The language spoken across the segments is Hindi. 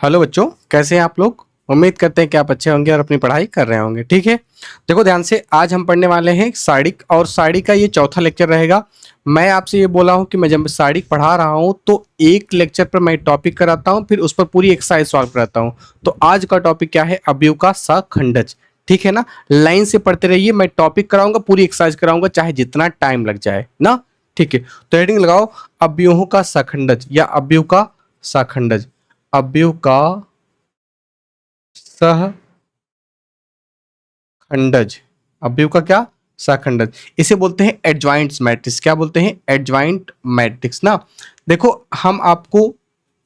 हेलो बच्चों, कैसे हैं आप लोग। उम्मीद करते हैं कि आप अच्छे होंगे और अपनी पढ़ाई कर रहे होंगे। ठीक है, देखो ध्यान से, आज हम पढ़ने वाले हैं साड़िक, और साड़िक का ये चौथा लेक्चर रहेगा। मैं आपसे ये बोला हूँ कि मैं जब साड़िक पढ़ा रहा हूँ तो एक लेक्चर पर मैं टॉपिक कराता हूँ, फिर उस पर पूरी एक्सरसाइज सॉल्व कराता हूँ। तो आज का टॉपिक क्या है? अवयव का सखंडज। ठीक है ना, लाइन से पढ़ते रहिए, मैं टॉपिक कराऊंगा, पूरी एक्सरसाइज कराऊंगा, चाहे जितना टाइम लग जाए ना। ठीक है, तो हेडिंग लगाओ, अवयवों का सखंडज या अवयव का सखंडज। अवयव का सहखंडज, अवयव का क्या? सहखंडज। इसे बोलते हैं एडजॉइंट मैट्रिक्स। क्या बोलते हैं? एडजॉइंट मैट्रिक्स ना। देखो, हम आपको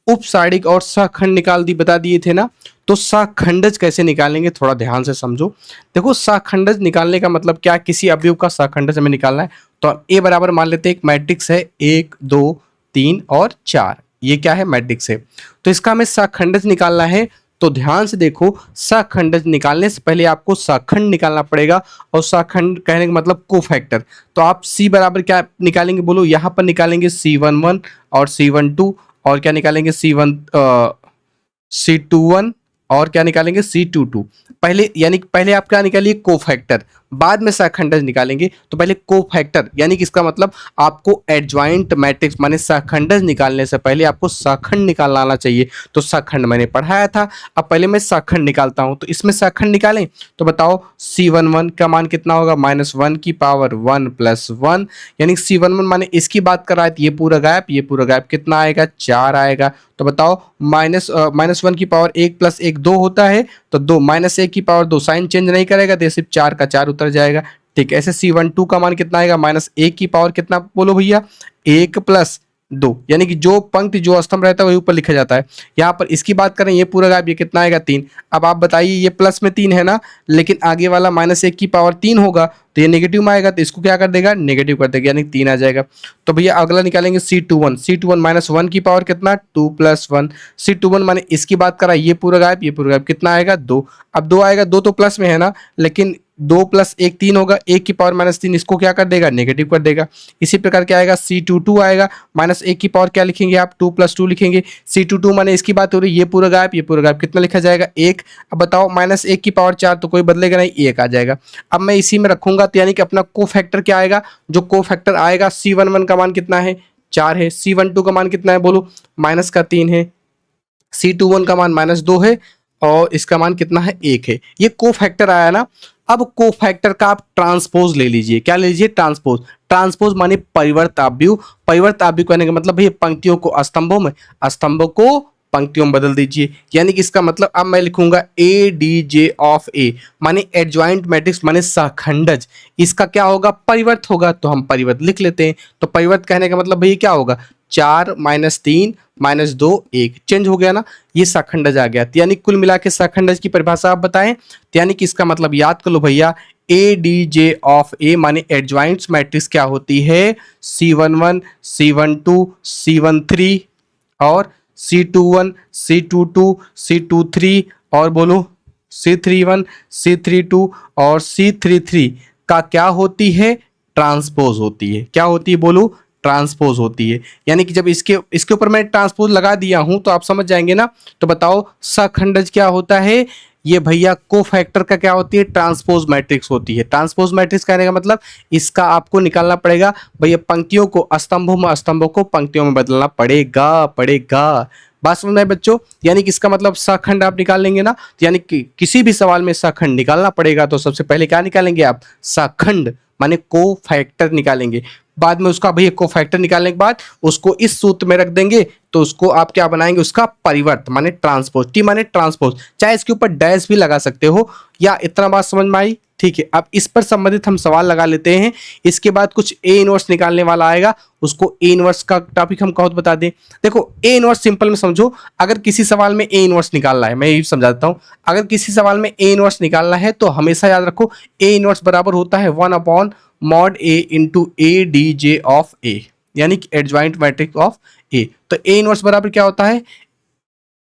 उपसारिक और सहखंड निकाल दी बता दिए थे ना, तो सहखंडज कैसे निकालेंगे थोड़ा ध्यान से समझो। देखो, सहखंडज निकालने का मतलब क्या? किसी अवयव का सहखंडज हमें निकालना है, तो ए बराबर मान लेते हैं एक मैट्रिक्स है, 1 2 3 और 4। ये क्या है? मैट्रिक्स है। तो इसका हमें सहखंडज निकालना है। तो ध्यान से देखो, सहखंडज निकालने से पहले आपको सहखंड निकालना पड़ेगा, और सहखंड कहने का मतलब कोफैक्टर। तो आप सी बराबर क्या निकालेंगे बोलो? यहाँ पर निकालेंगे C11 और C12, और क्या निकालेंगे? C21 और क्या निकालेंगे? C22। पहले यानी पहले आप क्या निकालिए? कोफैक्टर, बाद में सहखंडज निकालेंगे। तो पहले कोफैक्टर यानी कि इसका मतलब आपको एडजॉइंट मैट्रिक्स माने सहखंडज निकालने से पहले आपको सहखंड निकालना आना चाहिए। तो सहखंड मैंने पढ़ाया था, अब पहले मैं सहखंड निकालता हूं। तो इसमें सहखंड निकालें तो बताओ, C11 का मान कितना होगा? -1 की पावर 1 + 1, यानी C11 माने इसकी बात कर रहा है, तो ये पूरा गायब, ये पूरा गायब, कितना आएगा? 4 आएगा। तो बताओ, -1 की पावर 1 + 1 2 होता है, तो 2 -1 की पावर 2 साइन चेंज नहीं करेगा, तो ये सिर्फ 4 का 4 उतर जाएगा। ठीक है, ऐसे C12 का मान कितना आएगा? -1 की पावर कितना बोलो भैया? 1 + 2, यानी कि जो पंक्ति जो स्तंभ रहता है वही ऊपर लिखा जाता है। यहाँ पर इसकी बात करें, ये पूरा गायब, ये कितना आएगा? 3। अब आप बताइए, ये प्लस में 3 है ना, लेकिन आगे वाला -1 की पावर 3 होगा, तो ये नेगेटिव में आएगा, तो इसको क्या कर देगा? नेगेटिव कर देगा, यानी 3 आ जाएगा। तो भैया अगला निकालेंगे C21। C21 -1 की पावर कितना? 2 + 1। C21 माने इसकी बात करा, ये पूरा गायब, ये पूरा गायब, कितना आएगा? 2। अब 2 आएगा, 2 तो प्लस में है ना, लेकिन 2 + 1 3 होगा, 1 की पावर -3, इसको क्या कर देगा? नेगेटिव कर देगा। इसी प्रकार क्या आएगा? C22 आएगा, -1 की पावर क्या लिखेंगे आप? 2 + 2 लिखेंगे। C22 माने इसकी बात हो रही है, ये पूरा गायब, ये पूरा गायब, कितना लिखा जाएगा? 1। अब बताओ, -1 की पावर 4, तो कोई बदलेगा नहीं, 1 आ जाएगा। अब मैं इसी में रखूंगा, तो यानी कि अपना कोफैक्टर क्या आएगा? जो कोफैक्टर आएगा, C11 का मान कितना है? 4 है। C12 का मान कितना है बोलो? -3 है। C21 का मान -2 है, और इसका मान कितना है? 1 है। ये कोफैक्टर आया ना। अब कोफैक्टर का आप ट्रांसपोज ले लीजिए। क्या ले लीजिए? ट्रांसपोज। ट्रांसपोज माने परिवर्त अवयव। परिवर्त अवयव कहने का मतलब भैया पंक्तियों को स्तंभों में, स्तंभों को पंक्तियों में बदल दीजिए। यानी कि इसका मतलब अब मैं लिखूंगा ADJ ऑफ A, माने एडजॉइंट मैट्रिक्स माने सहखंडज। इसका क्या होगा? परिवर्त होगा, तो हम परिवर्त लिख लेते हैं। तो परिवर्त कहने का मतलब भैया क्या होगा? 4 -3 -2 1, चेंज हो गया ना, ये सहखंडज आ गया। तो यानी कुल मिला के सहखंडज की परिभाषा आप बताएं। तो यानी कि इसका मतलब याद कर लो भैया, ADJ ऑफ A माने एडजॉइंट मैट्रिक्स क्या होती है? C11 C12 C13 और C21 C22 C23, और बोलो C31 C32 और C33 का क्या होती है? ट्रांसपोज होती है। क्या होती है बोलो? ट्रांसपोज होती है। यानी कि जब इसके इसके ऊपर मैं ट्रांसपोज लगा दिया हूं तो आप समझ जाएंगे ना। तो बताओ, सहखंडज क्या होता है? ये भैया कोफैक्टर का क्या होती है? ट्रांसपोज मैट्रिक्स होती है। ट्रांसपोज मैट्रिक्स कहने का मतलब इसका आपको निकालना पड़ेगा भैया, पंक्तियों को स्तंभों में, स्तंभों को पंक्तियों में बदलना पड़ेगा। बात समझ में आई बच्चों? यानी कि इसका मतलब सहखंड आप निकाल लेंगे ना, तो यानी कि किसी भी सवाल में सहखंड निकालना पड़ेगा, तो सबसे पहले क्या निकालेंगे आप? सहखंड माने कोफैक्टर निकालेंगे। बाद में उसका भैया कोफैक्टर निकालने के बाद उसको इस सूत्र में रख देंगे, तो उसको आप क्या बनाएंगे? उसका परिवर्त माने ट्रांसपोज। T माने ट्रांसपोज, चाहे इसके ऊपर डैश भी लगा सकते हो। या इतना बात समझ में आई? ठीक है, अब इस पर संबंधित हम सवाल लगा लेते हैं। इसके बाद कुछ A इनवर्स निकालने वाला आएगा, उसको A इनवर्स का टॉपिक हम कहो तो बता दें। देखो, A इनवर्स सिंपल में समझो, अगर किसी सवाल में A इनवर्स निकालना है, मैं यही समझा देता हूँ। अगर किसी सवाल में A इनवर्स निकालना है तो हमेशा याद रखो, A इनवर्स बराबर होता है 1/mod A into ADJ of A, यानी कि एडजॉइंट मैट्रिक्स ऑफ A। तो A इनवर्स बराबर क्या होता है?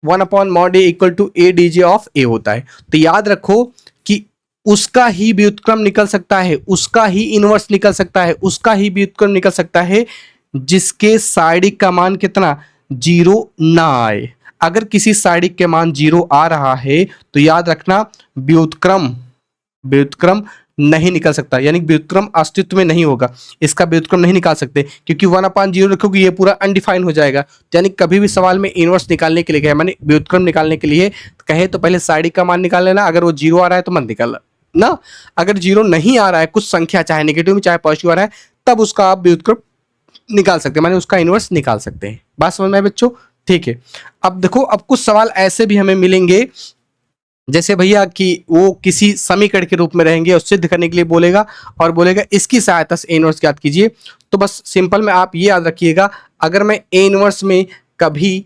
1/mod A equal to ADJ of A होता है। तो याद रखो कि उसका ही व्युत्क्रम निकल सकता है, उसका ही इनवर्स निकल सकता है, उसका ही व्युत्क्रम निकल सकता है जिसके साइडिक का मान कितना? 0 ना आए। अगर किसी साइडिक के मान 0 आ रहा है तो याद रखना व्युत्क्रम व्युत्क्रम नहीं निकल सकता, यानी व्युत्क्रम अस्तित्व में नहीं होगा, इसका व्युत्क्रम नहीं निकाल सकते क्योंकि 1/0 रखोगे ये पूरा अनडिफाइन हो जाएगा। तो यानी कभी भी सवाल में इनवर्स निकालने के लिए कहे, माने व्युत्क्रम निकालने के लिए कहे तो पहले साइडिक का मान निकाल लेना, अगर वो 0 आ रहा है तो मत निकालना ना, अगर 0 नहीं आ रहा है, कुछ संख्या चाहे नेगेटिव में चाहे पॉजिटिव आ रहा है, तब उसका आप व्युत्क्रम निकाल सकते हैं, माने उसका इनवर्स निकाल सकते हैं। बात समझ में आए बच्चों? ठीक है। अब देखो, अब कुछ सवाल ऐसे भी हमें मिलेंगे जैसे भैया कि वो किसी समीकरण के रूप में रहेंगे और सिद्ध करने के लिए बोलेगा और बोलेगा इसकी सहायता से ए इनवर्स ज्ञात कीजिए। तो बस सिंपल में आप ये याद रखिएगा, अगर मैं ए इनवर्स में कभी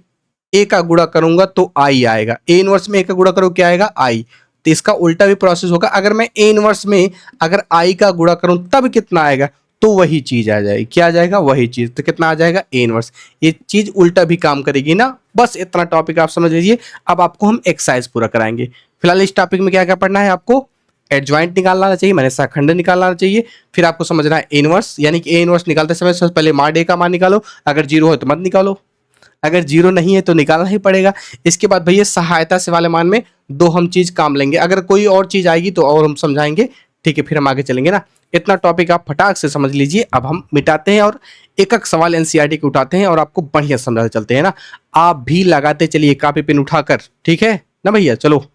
ए का गुणा करूंगा तो आई आएगा, ए इनवर्स में ए का गुणा करूँ क्या आएगा? आई। तो इसका उल्टा भी प्रोसेस होगा, अगर मैं ए इनवर्स में अगर आई का गुणा करूं तब कितना आएगा? तो वही चीज आ जाएगी। क्या आ जाएगा? वही चीज। तो कितना आ जाएगा? A inverse. ये चीज उल्टा भी काम करेगी ना। बस इतना टॉपिक आप समझ लीजिए। अब आपको हम एक्सरसाइज पूरा कराएंगे। फिलहाल इस टॉपिक में क्या क्या पढ़ना है आपको? एडजॉइंट निकालना चाहिए, मैंने सहखंड निकालना चाहिए, फिर आपको समझना है इनवर्स, यानी कि ए इनवर्स निकालते समय सबसे पहले मॉड ए का मान निकालो, अगर 0 है तो मत निकालो, अगर 0 नहीं है तो निकालना ही पड़ेगा। इसके बाद भैया सहायता से वाले मान में दो हम चीज काम लेंगे, अगर कोई और चीज आएगी तो और हम समझाएंगे। ठीक है, फिर हम आगे चलेंगे ना। इतना टॉपिक आप फटाक से समझ लीजिए। अब हम मिटाते हैं और एक एक सवाल एनसीईआरटी के उठाते हैं और आपको बढ़िया समझाते चलते हैं ना। आप भी लगाते चलिए कॉपी पेन उठाकर, ठीक है ना भैया? चलो।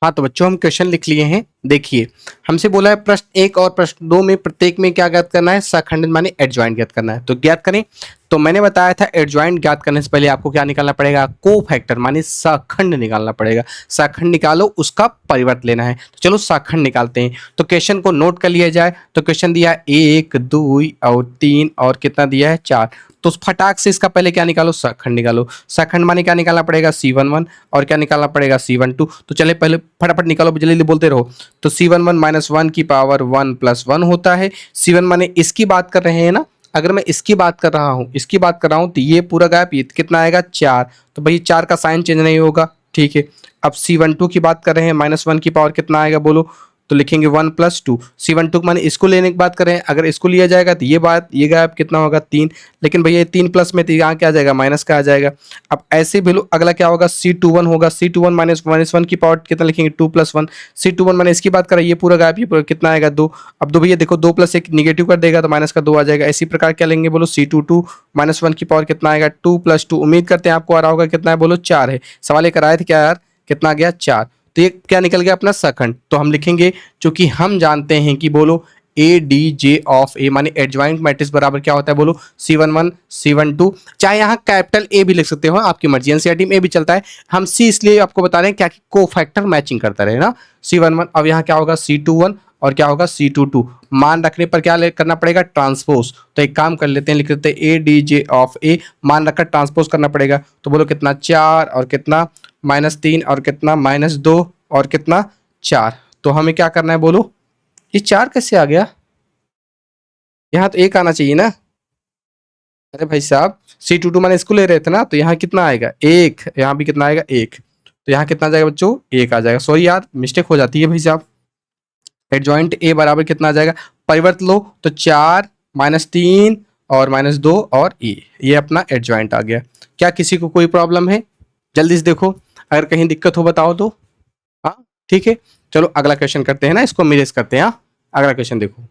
हाँ तो बच्चों हम क्वेश्चन लिख लिए हैं। देखिए हमसे बोला है प्रश्न 1 और प्रश्न 2 में प्रत्येक में क्या ज्ञात करना है? सहखंड माने एडजॉइंट ज्ञात करना है। तो ज्ञात करें। तो मैंने बताया था एडजॉइंट ज्ञात करने से पहले आपको क्या निकालना पड़ेगा? कोफैक्टर माने सहखंड निकालना पड़ेगा। सहखंड निकालो, उसका परिवर्त लेना है। तो चलो सहखंड निकालते हैं। तो क्वेश्चन को नोट कर लिया जाए। तो क्वेश्चन दिया है 1 2 और 3 और कितना दिया है? 4। तो फटाक से इसका पहले क्या निकालो? सहखंड निकालो। सहखंड माने क्या निकालना पड़ेगा? C11 और क्या निकालना पड़ेगा? C12। तो चले पहले फटाफट निकालो, जल्दी जल्दी बोलते रहो। तो C11 माइनस 1 की पावर 1 प्लस 1 होता है। C1 माने इसकी बात कर रहे हैं ना, अगर मैं इसकी बात कर रहा हूँ, इसकी बात कर रहा हूँ तो ये पूरा गैप ये कितना आएगा? 4। तो भाई 4 का साइन चेंज नहीं होगा। ठीक है। अब C12 की बात कर रहे हैं, माइनस 1 की पावर कितना आएगा बोलो? तो लिखेंगे 1 प्लस 2। C12 माने इसको लेने की बात करें, अगर इसको लिया जाएगा तो ये गैप कितना होगा? 3। लेकिन भैया 3 प्लस में तो यहाँ क्या आ जाएगा? माइनस का आ जाएगा। अब ऐसे भी अगला क्या होगा? C21 होगा। C21 माइनस 1 की पावर कितना लिखेंगे? 2 प्लस 1। C21 माने इसकी बात करें, ये पूरा गैप ये पूरा कितना आएगा? 2। अब 2 भैया देखो 2 प्लस 1 निगेटिव कर देगा तो माइनस का 2 आ जाएगा। इसी प्रकार क्या लेंगे बोलो? C22 माइनस 1 की पावर कितना आएगा? 2 प्लस 2। उम्मीद करते हैं आपको आ रहा होगा। कितना है बोलो? 4 है। सवाल ये कराए थे क्या यार? कितना आ गया? 4। तो ये क्या निकल गया? अपना सहखंड। तो हम लिखेंगे, चूंकि हम जानते हैं कि बोलो ADJ ऑफ ए माने एडजॉइंट मैट्रिक्स बराबर क्या होता है बोलो? C11 C12, चाहे यहाँ कैपिटल ए भी लिख सकते हो, आपकी मर्जी। एनसीईआरटी में ए भी चलता है। हम C इसलिए आपको बता रहे हैं क्या कि कोफैक्टर मैचिंग करता रहे ना। C11 अब यहाँ क्या होगा? C21 और क्या होगा? C22। मान रखने पर क्या करना पड़ेगा? ट्रांसपोज। तो एक काम कर लेते हैं, लिख लेते हैं ADJ ऑफ ए, मान रखकर ट्रांसपोज करना पड़ेगा। तो बोलो कितना? 4 और कितना? -3 और कितना? -2 और कितना? 4। तो हमें क्या करना है बोलो? ये 4 कैसे आ गया? यहाँ तो 1 आना चाहिए ना। अरे भाई साहब, C22 मैंने इसको ले रहे थे ना, तो यहाँ कितना आएगा? 1। यहाँ भी कितना आएगा? 1। तो यहाँ कितना आ जाएगा बच्चों? 1 आ जाएगा। सॉरी यार, मिस्टेक हो जाती है भाई साहब। एडजॉइंट ए बराबर कितना आ जाएगा? परिवर्त लो तो 4 -3 और -2 और ए, ये अपना एडजॉइंट आ गया। क्या किसी को कोई प्रॉब्लम है? जल्दी से देखो, अगर कहीं दिक्कत हो बताओ तो। हाँ ठीक है, चलो अगला क्वेश्चन करते हैं ना, इसको मिरेज करते हैं। हाँ अगला क्वेश्चन देखो।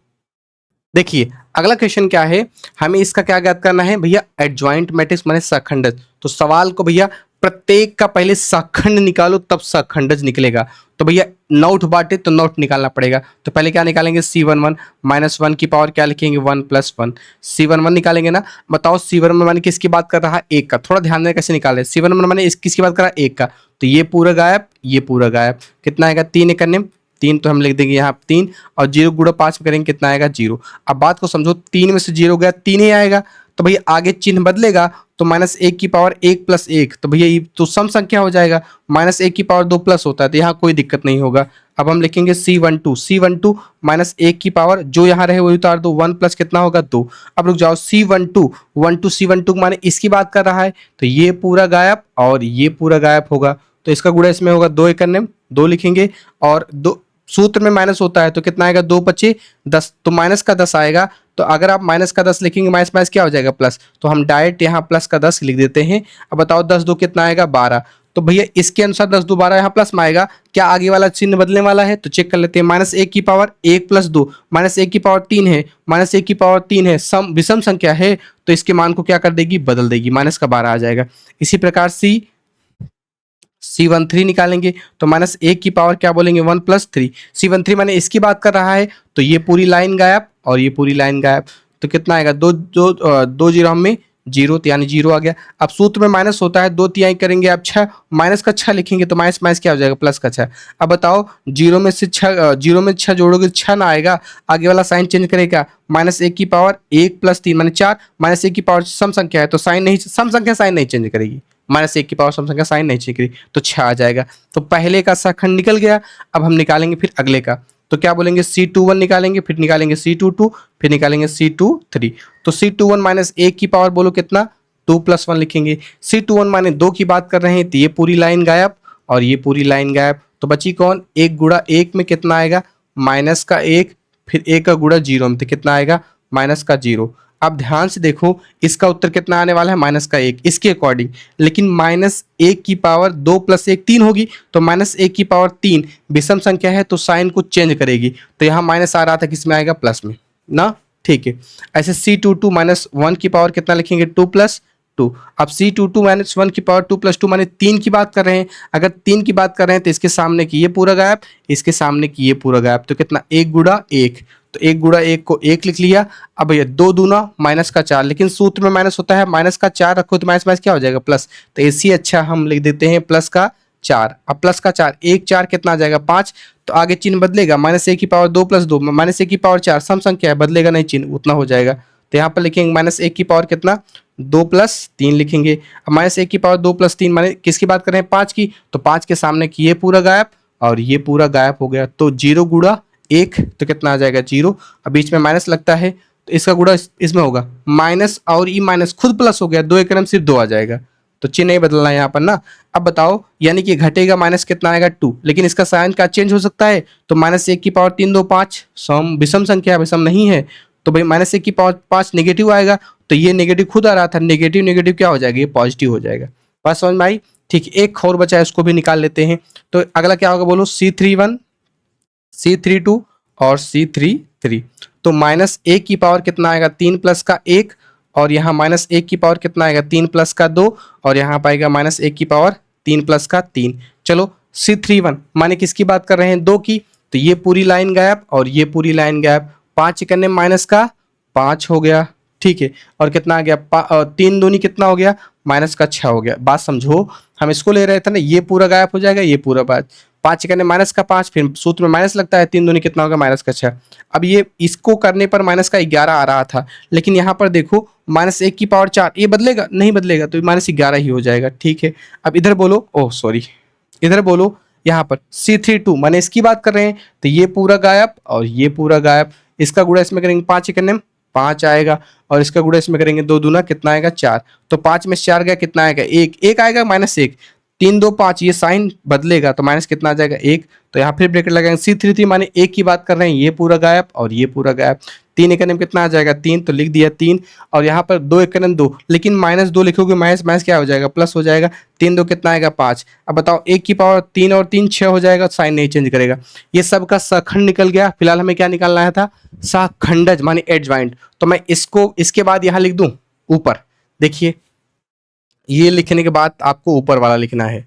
देखिए अगला क्वेश्चन क्या है, हमें इसका क्या ज्ञात करना है भैया? एडजॉइंट मैट्रिक्स माने सहखंडज। तो सवाल को भैया प्रत्येक का पहले सहखंड निकालो तब सहखंडज निकलेगा। तो भैया नोट बांटे तो नोट निकालना पड़ेगा। तो पहले क्या निकालेंगे? C11 माइनस 1 की पावर क्या लिखेंगे? 1 प्लस 1। C11 निकालेंगे ना। बताओ C11 माने किसकी बात कर रहा है? 1 का। थोड़ा ध्यान देना कैसे निकाले। C11 माने किसकी बात कर रहा है? 1 का। तो ये पूरा गायब, ये पूरा गायब। कितना आएगा? 3 एक करने 3, तो हम लिख देंगे यहाँ 3 और 0 गुणा 5 में करेंगे कितना आएगा? 0। अब बात को समझो, 3 में से 0 गया 3 ही आएगा। तो भैया आगे चिन्ह बदलेगा तो -1 की पावर 1 प्लस 1, तो भैया ये तो सम संख्या हो जाएगा। -1 की पावर 2 प्लस होता है, तो यहाँ कोई दिक्कत नहीं होगा। अब हम लिखेंगे C12 -1 की पावर जो यहाँ रहे वही उतार दो, 1 प्लस कितना होगा? 2। अब रुक जाओ, C12 माने इसकी बात कर रहा है, तो ये पूरा गायब और ये पूरा गायब होगा। तो इसका गुणा इसमें होगा 2 एक करने 2 लिखेंगे और 2 सूत्र में माइनस होता है तो कितना आएगा, 2×5 = 10, तो माइनस का 10 आएगा। तो अगर आप माइनस का 10 लिखेंगे, माइनस माइनस क्या हो जाएगा, प्लस, तो हम डायरेक्ट यहाँ प्लस का 10 लिख देते हैं। अब बताओ 10×2 कितना आएगा, 12। तो भैया इसके अनुसार 10×2 12 यहाँ प्लस में आएगा, क्या आगे वाला चिन्ह बदलने वाला है, तो चेक कर लेते हैं। -1 की पावर 1 + 2, -1 की पावर 3 है, -1 की पावर 3 है, सम विषम संख्या है, तो इसके मान को क्या कर देगी, बदल देगी, माइनस का 12 आ जाएगा। इसी प्रकार C13 निकालेंगे तो -1 की पावर क्या बोलेंगे, 1 + 3, C13 माने इसकी बात कर रहा है, तो ये पूरी लाइन गायब और ये पूरी लाइन गायब, तो कितना आएगा, दो जीरो हमें जीरो, तो यानी जीरो आ गया। अब सूत्र में माइनस होता है, 2 तिहाई करेंगे आप 6, माइनस का 6 लिखेंगे तो माइनस माइनस क्या हो जाएगा, प्लस का 6। अब बताओ जीरो में से 6, जीरो में 6 जोड़ोगे 6 ना आएगा, आगे वाला साइन चेंज करेगा, -1 की पावर 1 + 3 माने 4, -1 की पावर सम संख्या है तो साइन नहीं, सम संख्या साइन नहीं चेंज करेगी, -1 की पावर सम संख्या साइन नहीं चेंज करेगी, तो 6 आ जाएगा। तो पहले का सखंड निकल गया। अब हम निकालेंगे फिर अगले का, तो क्या बोलेंगे, C21 निकालेंगे, फिर निकालेंगे C22, फिर निकालेंगे C23। तो C21 -1 की पावर बोलो कितना, 2 + 1 लिखेंगे। C21 माने 2 की बात कर रहे हैं, तो ये पूरी लाइन गायब और ये पूरी लाइन गायब, तो बची कौन, 1 × 1 में कितना आएगा, -1, फिर 1 का गुणा 0 में तो कितना आएगा, -0। अब ध्यान से देखो, इसका उत्तर कितना आने वाला है, -1 इसके अकॉर्डिंग, लेकिन -1 की पावर 2 + 1 3 होगी, तो -1 की पावर 3 विषम संख्या है तो साइन को चेंज करेगी, तो यहाँ माइनस आ रहा था, किसमें आएगा, प्लस में ना, ठीक है। ऐसे C22 -1 की पावर कितना लिखेंगे, 2 + 2। अब C22 -1 की पावर 2 + 2 माने 3 की बात कर रहे हैं, अगर 3 की बात कर रहे हैं तो इसके सामने की ये पूरा गायब, इसके सामने की ये पूरा गायब, तो कितना, 1 × 1, तो 1 × 1 को 1 लिख लिया। अब भैया 2 दूना -4, लेकिन सूत्र में माइनस होता है, -4 रखो तो माइनस माइनस क्या हो जाएगा, प्लस, तो ऐसी अच्छा हम लिख देते हैं +4। अब +4, 1 4 कितना आ जाएगा, 5, तो आगे चिन्ह बदलेगा, -1 की पावर 2 + 2, -1 की पावर 4, सम संख्या है, बदलेगा नहीं चिन्ह, उतना हो जाएगा। तो यहाँ पर लिखेंगे -1 की पावर कितना, 2 + 3 लिखेंगे। अब -1 की पावर 2 + 3 माने किसकी बात कर रहे हैं, 5 की, तो 5 के सामने की ये पूरा गायब और ये पूरा गायब हो गया, तो 0 × 1 तो कितना आ जाएगा, 0। अब बीच में माइनस लगता है तो इसका गुणा इसमें होगा, माइनस और ई माइनस खुद प्लस हो गया, 2 एक रकम सिर्फ 2 आ जाएगा, तो चिन्ह नहीं बदलना है यहाँ पर ना। अब बताओ, यानी कि घटेगा, माइनस कितना आएगा, 2, लेकिन इसका साइन का चेंज हो सकता है, तो -1 की पावर 3 2 5, सम विषम संख्या विषम नहीं है, तो भाई -1 की पावर 5 नेगेटिव आएगा, तो ये नेगेटिव खुद आ रहा था, नेगेटिव नेगेटिव क्या हो जाएगा, ये पॉजिटिव हो जाएगा। बात समझ में आई, ठीक, एक और बचा है, उसको भी निकाल लेते हैं। तो अगला क्या होगा बोलो, C31, C32 और C33। तो -1 की पावर कितना आएगा, 3 + का 1, और यहाँ -1 की पावर कितना आएगा, 3 + का 2, और यहाँ पाएगा -1 की पावर 3 + का 3। चलो C31 माने किसकी बात कर रहे हैं, 2 की, तो ये पूरी लाइन गायब और ये पूरी लाइन गायब, 5 करने माइनस का 5 हो गया, ठीक है, और कितना आ गया, 3 दूनी कितना हो गया, -6 हो गया। बात समझो, हम इसको ले रहे थे ना, ये पूरा गायब हो जाएगा, ये पूरा बात, 5 करने -5, फिर सूत्र में माइनस लगता है, 3 दूनी कितना होगा, -6। अब ये इसको करने पर -11 आ रहा था, लेकिन यहाँ पर देखो -1 की पावर 4, ये बदलेगा नहीं, बदलेगा तो -11 ही हो जाएगा, ठीक है। अब इधर बोलो, ओह सॉरी, इधर बोलो, यहाँ पर C32 माने इसकी बात कर रहे हैं, तो ये पूरा गायब और ये पूरा गायब, इसका गुणा इसमें करेंगे, 5 करने 5 आएगा, और इसका गुणा इसमें करेंगे, 2 दूना कितना आएगा, 4, तो 5 में से 4 गया, कितना आएगा, 1 आएगा, -1, 3 2 5, ये साइन बदलेगा तो माइनस कितना आ जाएगा, 1, तो यहाँ फिर ब्रैकेट लगाएंगे। C33 माने 1 की बात कर रहे हैं, ये पूरा गायब और ये पूरा गायब, 3 एक में कितना आ जाएगा, 3, तो लिख दिया 3, और यहाँ पर 2 एक 2, लेकिन -2 लिखोगे, माइनस माइनस क्या हो जाएगा, प्लस हो जाएगा, 3 2 कितना आएगा, 5। अब बताओ, 1 की पावर 3 और 3 6 हो जाएगा, साइन नहीं चेंज करेगा, ये सब का सखंड निकल गया। फिलहाल हमें क्या निकालना है था, सखंडज माने एडजॉइंट, तो मैं इसको इसके बाद यहाँ लिख दूं ऊपर, देखिए ये लिखने के बाद आपको ऊपर वाला लिखना है,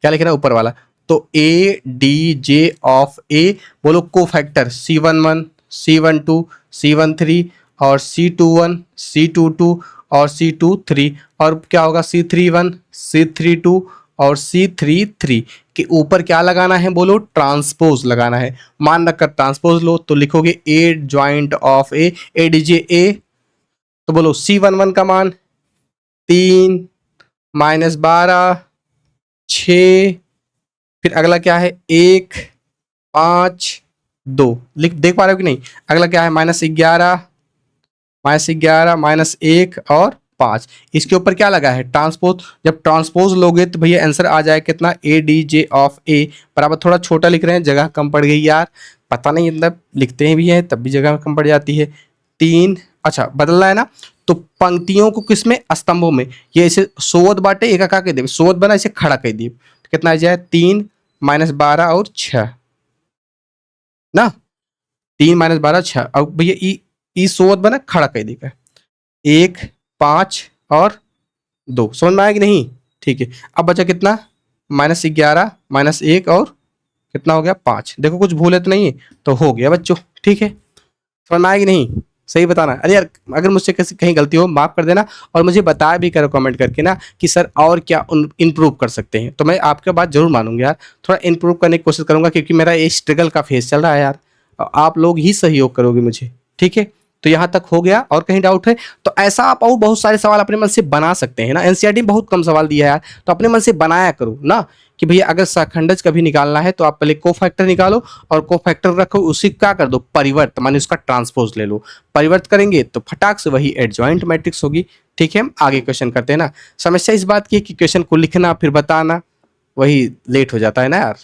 क्या लिखना है, ऊपर वाला, तो ADJ ऑफ A बोलो कोफैक्टर C11 C12 C13 और C21 C22 और C23, और क्या होगा, C31 C32 और C33 के ऊपर क्या लगाना है बोलो, ट्रांसपोज लगाना है। मान रखकर ट्रांसपोज लो, तो लिखोगे adjoint of A ADJ A, तो बोलो C11 का मान 3 -12 6, फिर अगला क्या है, 1 5 2, लिख देख पा रहे हो कि नहीं। अगला क्या है, -11 -1 और 5। इसके ऊपर क्या लगा है, ट्रांसपोज। जब ट्रांसपोज लोगे तो भैया आंसर आ जाए कितना, ए डी जे ऑफ ए बराबर, थोड़ा छोटा लिख रहे हैं, जगह कम पड़ गई यार, पता नहीं, मतलब लिखते हैं भी है तब भी जगह कम पड़ जाती है। 3, अच्छा बदलना है ना, तो पंक्तियों को किसमें, स्तंभों में। ये ऐसे सोवत बाटे एक का दे, सोवत बना इसे खड़ा कर दिए तो कितना आ जाए, 3 माइनस 12 और 6 ना, 3 - 12 6। अब भैया ई सोवत बना खड़ा कर देगा, 1 5 और 2, समझ में आया कि नहीं, ठीक है। अब बचा कितना, -11 -1 और कितना हो गया 5। देखो कुछ भूले तो नहीं है, तो हो गया बच्चों, ठीक है। समझ में आया कि नहीं, सही बताना। अरे यार अगर मुझसे किसी कहीं गलती हो माफ कर देना, और मुझे बताया भी करो कमेंट करके ना कि सर और क्या इम्प्रूव कर सकते हैं, तो मैं आपके बात जरूर मानूंगा यार, थोड़ा इम्प्रूव करने की कोशिश करूंगा, क्योंकि मेरा ये स्ट्रगल का फेस चल रहा है यार, और आप लोग ही सहयोग करोगे मुझे, ठीक है। तो यहाँ तक हो गया, और कहीं डाउट है तो ऐसा आप और बहुत सारे सवाल अपने मन से बना सकते हैं ना, एनसीईआरटी में बहुत कम सवाल दिया है यार, तो अपने मन से बनाया करो ना, कि भैया अगर सहखंडज कभी निकालना है तो आप पहले को फैक्टर निकालो, और को फैक्टर रखो, उसी क्या कर दो, परिवर्त, माने उसका ट्रांसपोज ले लो, परिवर्त करेंगे तो फटाक से वही एडजॉइंट मैट्रिक्स होगी, ठीक है। हम आगे क्वेश्चन करते हैं ना। समस्या इस बात की है कि क्वेश्चन को लिखना फिर बताना वही लेट हो जाता है ना यार।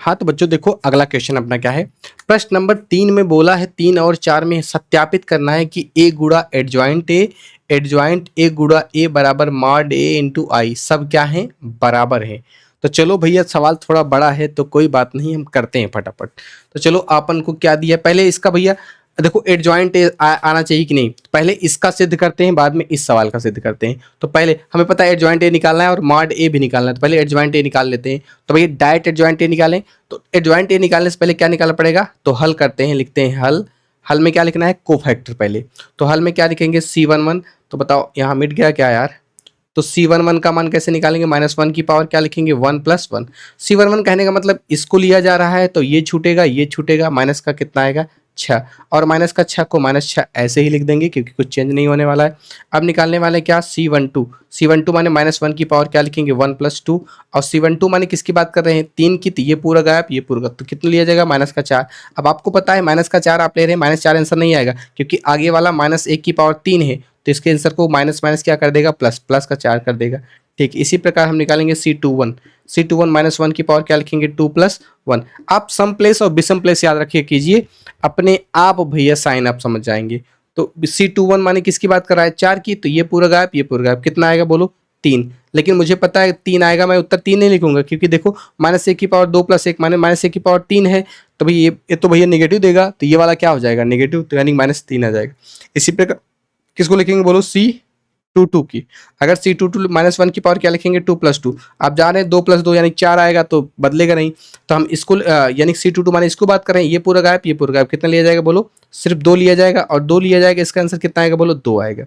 हाँ तो बच्चों देखो अगला क्वेश्चन अपना क्या है, प्रश्न नंबर 3 में बोला है 3 और 4 में सत्यापित करना है कि ए गुणा एडजॉइंट ए गुणा ए बराबर मॉड ए इंटू आई सब क्या है, बराबर है। तो चलो भैया सवाल थोड़ा बड़ा है तो कोई बात नहीं, हम करते हैं फटाफट। तो चलो अपन को क्या दिया, पहले इसका भैया देखो एडजॉइंट आना चाहिए कि नहीं, पहले इसका सिद्ध करते हैं, बाद में इस सवाल का सिद्ध करते हैं। तो पहले हमें पता है एडजॉइंट ए निकालना है और मॉड ए भी निकालना है, तो पहले एडजॉइंट ए निकाल लेते हैं। तो भैया डायरेक्ट एडजॉइंट ए निकालें, तो एडजॉइंट ए निकालने से पहले क्या निकालना पड़ेगा, तो हल करते हैं, लिखते हैं हल। हल में क्या लिखना है, कोफैक्टर पहले। तो हल में क्या लिखेंगे, C11। तो बताओ यहाँ मिट गया क्या यार, तो C11 का मान कैसे निकालेंगे, -1 की पावर क्या लिखेंगे, 1 + 1। C11 कहने का मतलब इसको लिया जा रहा है तो ये छूटेगा, माइनस का कितना आएगा 6, और माइनस का 6 को -6 ऐसे ही लिख देंगे क्योंकि कुछ चेंज नहीं होने वाला है। अब निकालने वाले क्या, C12 माने -1 की पावर क्या लिखेंगे, 1 + 2, और C12 माने किसकी बात कर रहे हैं, 3 की, तो ये पूरा गायब, ये पूरा, तो कितना लिया जाएगा, -4। अब आपको पता है -4 आप ले रहे हैं, -4 आंसर नहीं आएगा क्योंकि आगे वाला -1 की पावर 3 है, तो इसके आंसर को माइनस माइनस क्या कर देगा, प्लस, प्लस का 4 कर देगा, ठीक। इसी प्रकार हम निकालेंगे C21 -1 की पावर क्या लिखेंगे, 2 + 1। आप सम प्लेस और विषम प्लेस याद रखिए कीजिए, अपने आप भैया साइन आप समझ जाएंगे। तो C21 माने किसकी बात कर रहा है, 4 की, तो ये पूरा गायब, ये पूरा गायब, कितना आएगा बोलो, 3। लेकिन मुझे पता है 3 आएगा, मैं उत्तर 3 नहीं लिखूंगा क्योंकि देखो -1 की पावर 2 + 1 माने -1 की पावर 3 है, तो भाई ये तो भैया नेगेटिव देगा, तो ये वाला क्या हो जाएगा, नेगेटिव, तो यानी -3 आ जाएगा। इसी प्रकार किसको लिखेंगे बोलो, C22 की। अगर C22 -1 की पावर क्या लिखेंगे, 2 + 2। आप जा रहे हैं 2 + 2 यानी 4 आएगा तो बदलेगा नहीं, तो हम इसको यानी C22 माने इसको बात कर रहे हैं, ये पूरा गायब, ये पूरा गायब, कितना लिया जाएगा बोलो, सिर्फ 2 लिया जाएगा, और 2 लिया जाएगा, इसका आंसर कितना आएगा बोलो, 2 आएगा।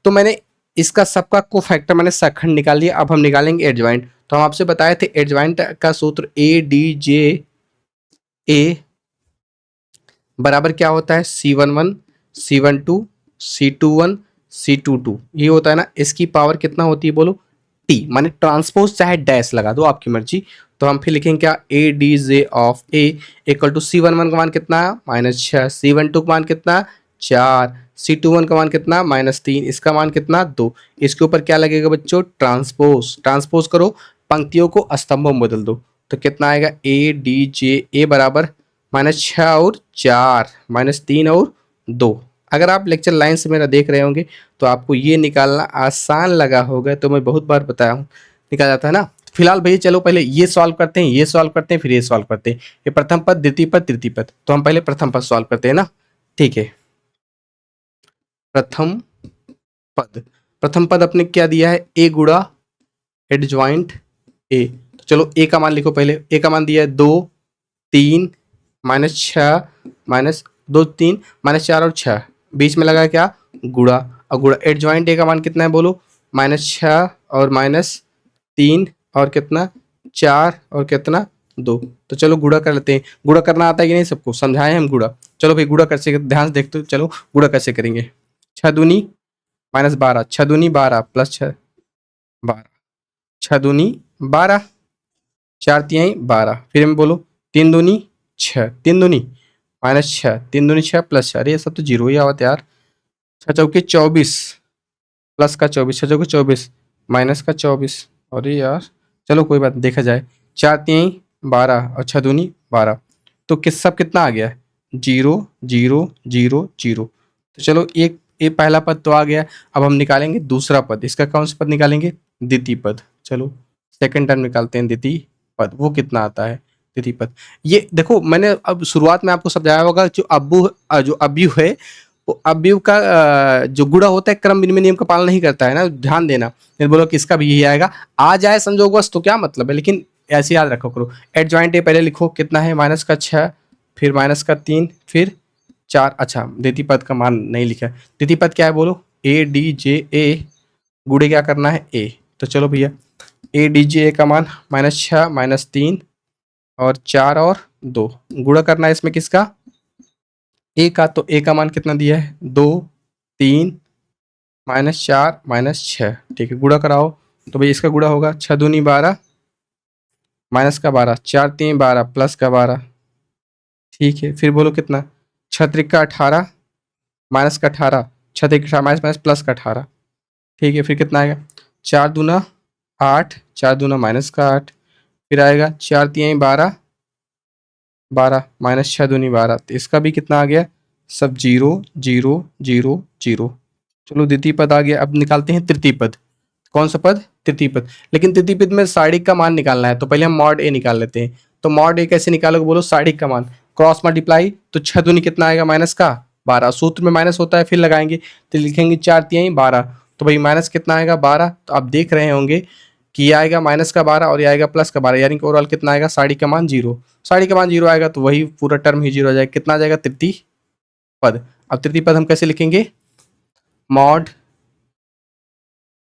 तो मैंने इसका सबका को फैक्टर मैंने सखंड निकाल लिया। अब हम निकालेंगे एडजॉइंट। तो हम आपसे बताए थे एडजॉइंट का सूत्र ADJA बराबर क्या होता है, C11 C12 C21 C22, ये होता है ना, इसकी पावर कितना होती है बोलो, T, माने ट्रांसपोज चाहे डैश लगा दो आपकी मर्जी। तो हम फिर लिखेंगे क्या, ADJ of A equal to C11 का मान कितना, -6, C12 का मान कितना 4, C21 का मान कितना -3, इसका मान कितना 2। इसके ऊपर क्या लगेगा बच्चों, ट्रांसपोज करो, पंक्तियों को स्तंभों में बदल दो, तो कितना आएगा, ADJA बराबर -6 और 4 -3 और 2। अगर आप लेक्चर लाइन से मेरा देख रहे होंगे तो आपको ये निकालना आसान लगा होगा, तो मैं बहुत बार बताया हूँ, निकाल जाता है ना। फिलहाल भैया चलो पहले ये सॉल्व करते हैं, ये सॉल्व करते हैं, फिर ये सॉल्व करते हैं। ये प्रथम पद, द्वितीय पद, तृतीय पद, तो हम पहले प्रथम पद सॉल्व करते हैं ना, ठीक है। प्रथम पद अपने क्या दिया है, ए गुणा एडजॉइंट ए। तो चलो ए का मान लिखो, पहले ए का मान दिया है 2 3 -6 -2 3 -4 और 6, बीच में लगा क्या, गुणा, और गुणा एडजॉइंट ए का मान कितना है बोलो, -6 और -3 और कितना 4 और कितना 2। तो चलो गुणा कर लेते हैं, गुणा करना आता है कि नहीं सबको, समझाएं हम गुणा। चलो भाई गुणा कैसे, ध्यान से देखते हो, चलो गुणा कैसे करेंगे, 6 दूनी -12, 6 दूनी 12 + 6 12, 6 दूनी 12, 4 तिहाई 12, फिर हम बोलो 3 दूनी 6, 3 दूनी -6, 3 दूनी 6 + 4, ये सब तो जीरो ही आवत यार, 6 चौके 24, प्लस का 24, 6 चौके 24, माइनस का 24। अरे यार, चलो कोई बात नहीं, देखा जाए। 4 3 12 और 6 दूनी 12। तो किस सब कितना आ गया? 0 0 0 0। तो चलो एक ये पहला पद तो आ गया। अब हम निकालेंगे दूसरा पद। इसका कौन सा पद निकालेंगे? द्वितीय पद। चलो सेकंड टर्म निकालते हैं, द्वितीय पद। वो कितना आता है द्वितीय पद? ये देखो, मैंने अब शुरुआत में आपको समझाया होगा, जो अब्यू है, वो अब्यू का जो गुणा होता है क्रम विनिमय नियम का पालन नहीं करता है ना, ध्यान देना। फिर बोलो कि इसका भी यही आएगा, आ जाए संजोगवश तो क्या मतलब है, लेकिन ऐसे याद रखो करो। एडजॉइंट ए पहले लिखो, कितना है? माइनस का 6, फिर माइनस का 3, फिर 4। अच्छा, द्वितीय पद का मान नहीं लिखा है। द्वितीय पद क्या है बोलो? ए डी जे ए, गुणे क्या करना है? ए। तो चलो भैया, ए डी जे ए का मान -6 -3 और 4 और 2, गुणा करना है इसमें किसका? ए का। तो ए का मान कितना दिया है? 2 3 -4 -6। ठीक है, गुणा कराओ। तो भाई इसका गुणा होगा 6 दूनी 12, माइनस का 12, 4 3 12 प्लस का 12। ठीक है, फिर बोलो कितना? 6 त्रिका 18, माइनस का 18, 6 त्रिका माइनस माइनस प्लस का 18। ठीक है, फिर कितना आएगा? 4 दूना 8, 4 दूना माइनस का 8, फिर आएगा 4 3 12 12 माइनस 6 दूनी 12। तो इसका भी कितना आ गया? सब 0 0 0 0। चलो द्वितीय पद आ गया। अब निकालते हैं तृतीय पद। कौन सा पद? तृतीय पद। लेकिन तृतीय पद में सारणिक का मान निकालना है, तो पहले हम मॉड ए निकाल लेते हैं। तो मॉड ए कैसे निकालोगे बोलो? सारणिक का मान क्रॉस मल्टीप्लाई, तो 6 दूनी कितना आएगा? माइनस का 12। सूत्र में माइनस होता है, फिर लगाएंगे तो लिखेंगे 4 3 12। तो भाई माइनस कितना आएगा? 12। तो आप देख रहे होंगे कि ये आएगा माइनस का 12 और ये आएगा प्लस का 12, यानी कि ओवरऑल कितना आएगा? सारणिक का मान 0। सारणिक का मान 0 आएगा तो वही पूरा टर्म ही 0 हो जाएगा। कितना आ जाएगा? तृतीय पद। अब तृतीय पद हम कैसे लिखेंगे? मॉड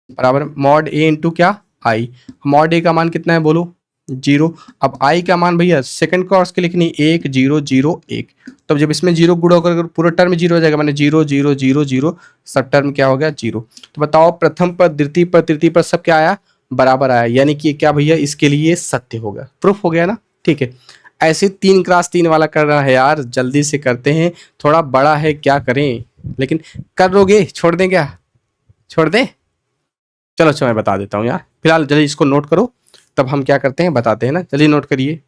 बराबर मॉड ए इंटू क्या? आई। मॉड ए का मान कितना है बोलो? 0। अब आई का मान भैया सेकंड क्रॉस के लिखनी 1 0 0 1। तो जब इसमें 0 गुणा होकर पूरा टर्म 0 हो जाएगा, माने 0 0 0 0, सब टर्म क्या हो गया? 0। तो बताओ प्रथम पद, द्वितीय पद, तृतीय पद सब क्या आया? बराबर आया, यानी कि क्या भैया? इसके लिए सत्य होगा, प्रूफ हो गया ना। ठीक है, ऐसे 3x3 वाला करना है यार, जल्दी से करते हैं, थोड़ा बड़ा है, क्या करें। लेकिन कर लोगे? छोड़ दें क्या? छोड़ दें? चलो अच्छा मैं बता देता हूँ यार, फिलहाल जल्दी इसको नोट करो, तब हम क्या करते हैं बताते हैं ना। जल्दी नोट करिए।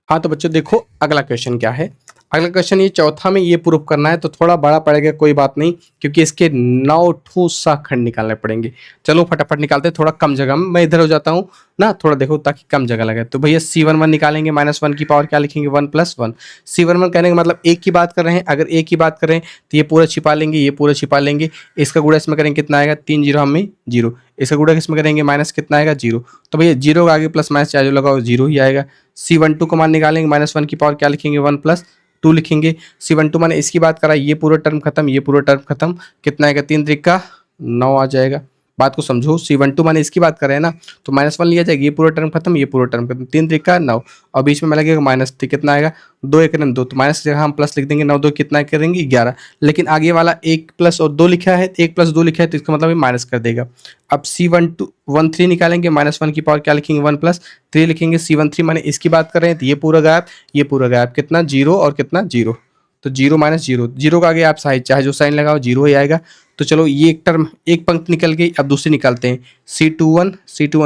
हाँ तो बच्चों देखो, अगला क्वेश्चन क्या है। अगला क्वेश्चन ये चौथा में ये प्रूफ करना है, तो थोड़ा बड़ा पड़ेगा, कोई बात नहीं, क्योंकि इसके 9 ठोस सा खंड निकालने पड़ेंगे। चलो फटाफट निकालते हैं, थोड़ा कम जगह में मैं इधर हो जाता हूँ ना, थोड़ा देखो ताकि कम जगह लगे। तो भैया C11 निकालेंगे, -1 की पावर क्या लिखेंगे? 1 + 1। C11 कहने का मतलब एक की बात कर रहे हैं, अगर एक की बात करें तो ये पूरा छिपा लेंगे, ये पूरा छिपा लेंगे। इसका गुणा इसमें करेंगे कितना आएगा? 3 0 हमें 0। इसका गुणा किसमें करेंगे? माइनस कितना आएगा? 0। तो भैया 0 के आगे प्लस माइनस चाहे जो लगाओ 0 ही आएगा। C12 को मान निकालेंगे, -1 की पावर क्या लिखेंगे? 1 + 2 लिखेंगे। C12 माने इसकी बात करा, ये पूरा टर्म खत्म, ये पूरा टर्म खत्म, कितना आएगा? 3 त्रिका 9 आ जाएगा। बात को समझो, C12 माने इसकी बात कर रहे हैं ना, तो -1 लिया जाएगा, ये पूरा टर्म खत्म, ये पूरा टर्म खत्म, 3 त्रिका 9 और बीच में लगेगा माइनस, तो कितना आएगा? 2 1 2, तो माइनस की जगह हम प्लस लिख देंगे, 9 2 कितना करेंगे? 11। लेकिन आगे वाला 1 + और 2 लिखा है, 1 + 2 लिखा है, तो इसका मतलब ये माइनस कर देगा। अब C12 13 निकालेंगे, -1 की पावर क्या लिखेंगे? 1 + 3 लिखेंगे। C13 माने इसकी बात कर रहे हैं, तो ये पूरा गायब, ये पूरा गायब, कितना? 0 और कितना? 0। तो 0 - 0, 0 का आगे आप चाहे जो साइन लगाओ 0 ही आएगा। तो चलो ये एक टर्म, एक पंक्ति निकल गई। अब दूसरी निकालते हैं। C21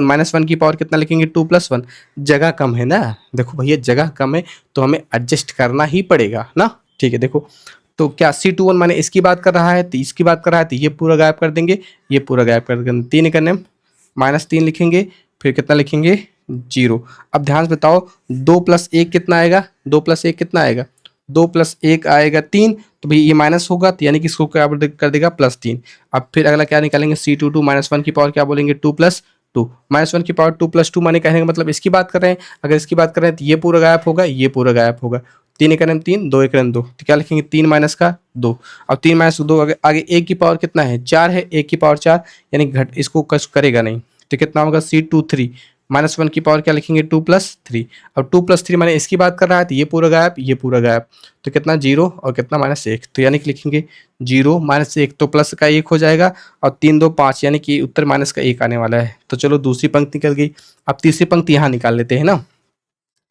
-1 की पावर कितना लिखेंगे? 2 + 1। जगह कम है ना, देखो भैया जगह कम है तो हमें एडजस्ट करना ही पड़ेगा ना। ठीक है, देखो तो क्या C21 माने इसकी बात कर रहा है, तो इसकी बात कर रहा है, तो ये पूरा गायब कर देंगे, ये पूरा गायब कर देंगे। 3 करने -3 लिखेंगे, फिर कितना लिखेंगे? 0। अब ध्यान से बताओ 2 + 1 कितना आएगा? 2 + 1 कितना आएगा? 2 + 1 आएगा 3। तो भाई ये माइनस होगा, तो यानी कि इसको क्या कर देगा? +3। अब फिर अगला क्या निकालेंगे? C22 -1 की पावर क्या बोलेंगे? 2 + 2। -1 की पावर 2 + 2 माने कहने का मतलब इसकी बात कर रहे हैं। अगर इसकी बात कर रहे हैं तो ये पूरा गायब होगा, ये पूरा गायब होगा। 3 1 3, 2 1 2, तो क्या लिखेंगे? 3 - का 2। अब 3 - 2 आगे 1 की पावर कितना है? 4 है, 1 की पावर 4, यानी घट इसको कश करेगा नहीं, तो कितना होगा? C23 -1 की पावर क्या लिखेंगे? 2 + 3। अब 2 + 3 माने इसकी बात कर रहा है, तो ये पूरा गायब, ये पूरा गायब, तो कितना? 0 और कितना? -1। तो यानी कि लिखेंगे 0 -1, तो प्लस का 1 हो जाएगा और 3 2 5, यानी कि उत्तर माइनस का 1 आने वाला है। तो चलो दूसरी पंक्ति निकल गई। अब तीसरी पंक्ति यहाँ निकाल लेते हैं ना।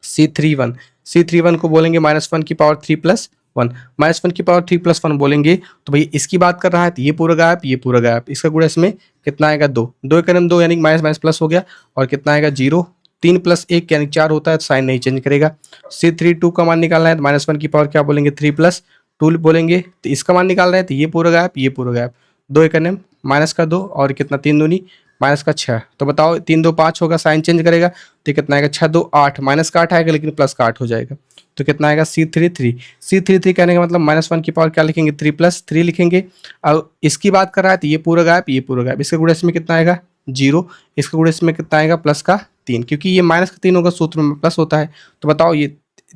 C31 को बोलेंगे -1 की पावर 3 + 1, -1 की पावर 3 + 1 बोलेंगे तो भई इसकी बात कर रहा है तो ये पूरा गायब, ये पूरा गायब। इसका गुणा इसमें कितना आएगा 2, 2 एक कदम 2 यानी माइनस माइनस प्लस हो गया और कितना आएगा 0, 3 + 1 यानी 4 होता है तो साइन नहीं चेंज करेगा। C32 का मान निकालना है तो -1 की पावर क्या बोलेंगे 3 + 2 बोलेंगे तो इसका मान निकाल रहे हैं तो ये पूरा गायब, ये पूरा गायब। 2 एक कदम माइनस का 2 और कितना 3 दूनी माइनस का 6, तो बताओ 3 2 5 होगा, साइन चेंज करेगा तो कितना आएगा 6 2 8, माइनस का 8 आएगा लेकिन प्लस का 8 हो जाएगा तो कितना आएगा C33 कहने का मतलब -1 की पावर क्या लिखेंगे 3 + 3 लिखेंगे। अब इसकी बात कर रहा है तो ये पूरा गायब, ये पूरा गायब। इसका गुणा इसमें कितना आएगा 0, इसका गुणा इसमें कितना आएगा प्लस का 3, क्योंकि ये माइनस का 3 होगा सूत्र में प्लस होता है तो बताओ ये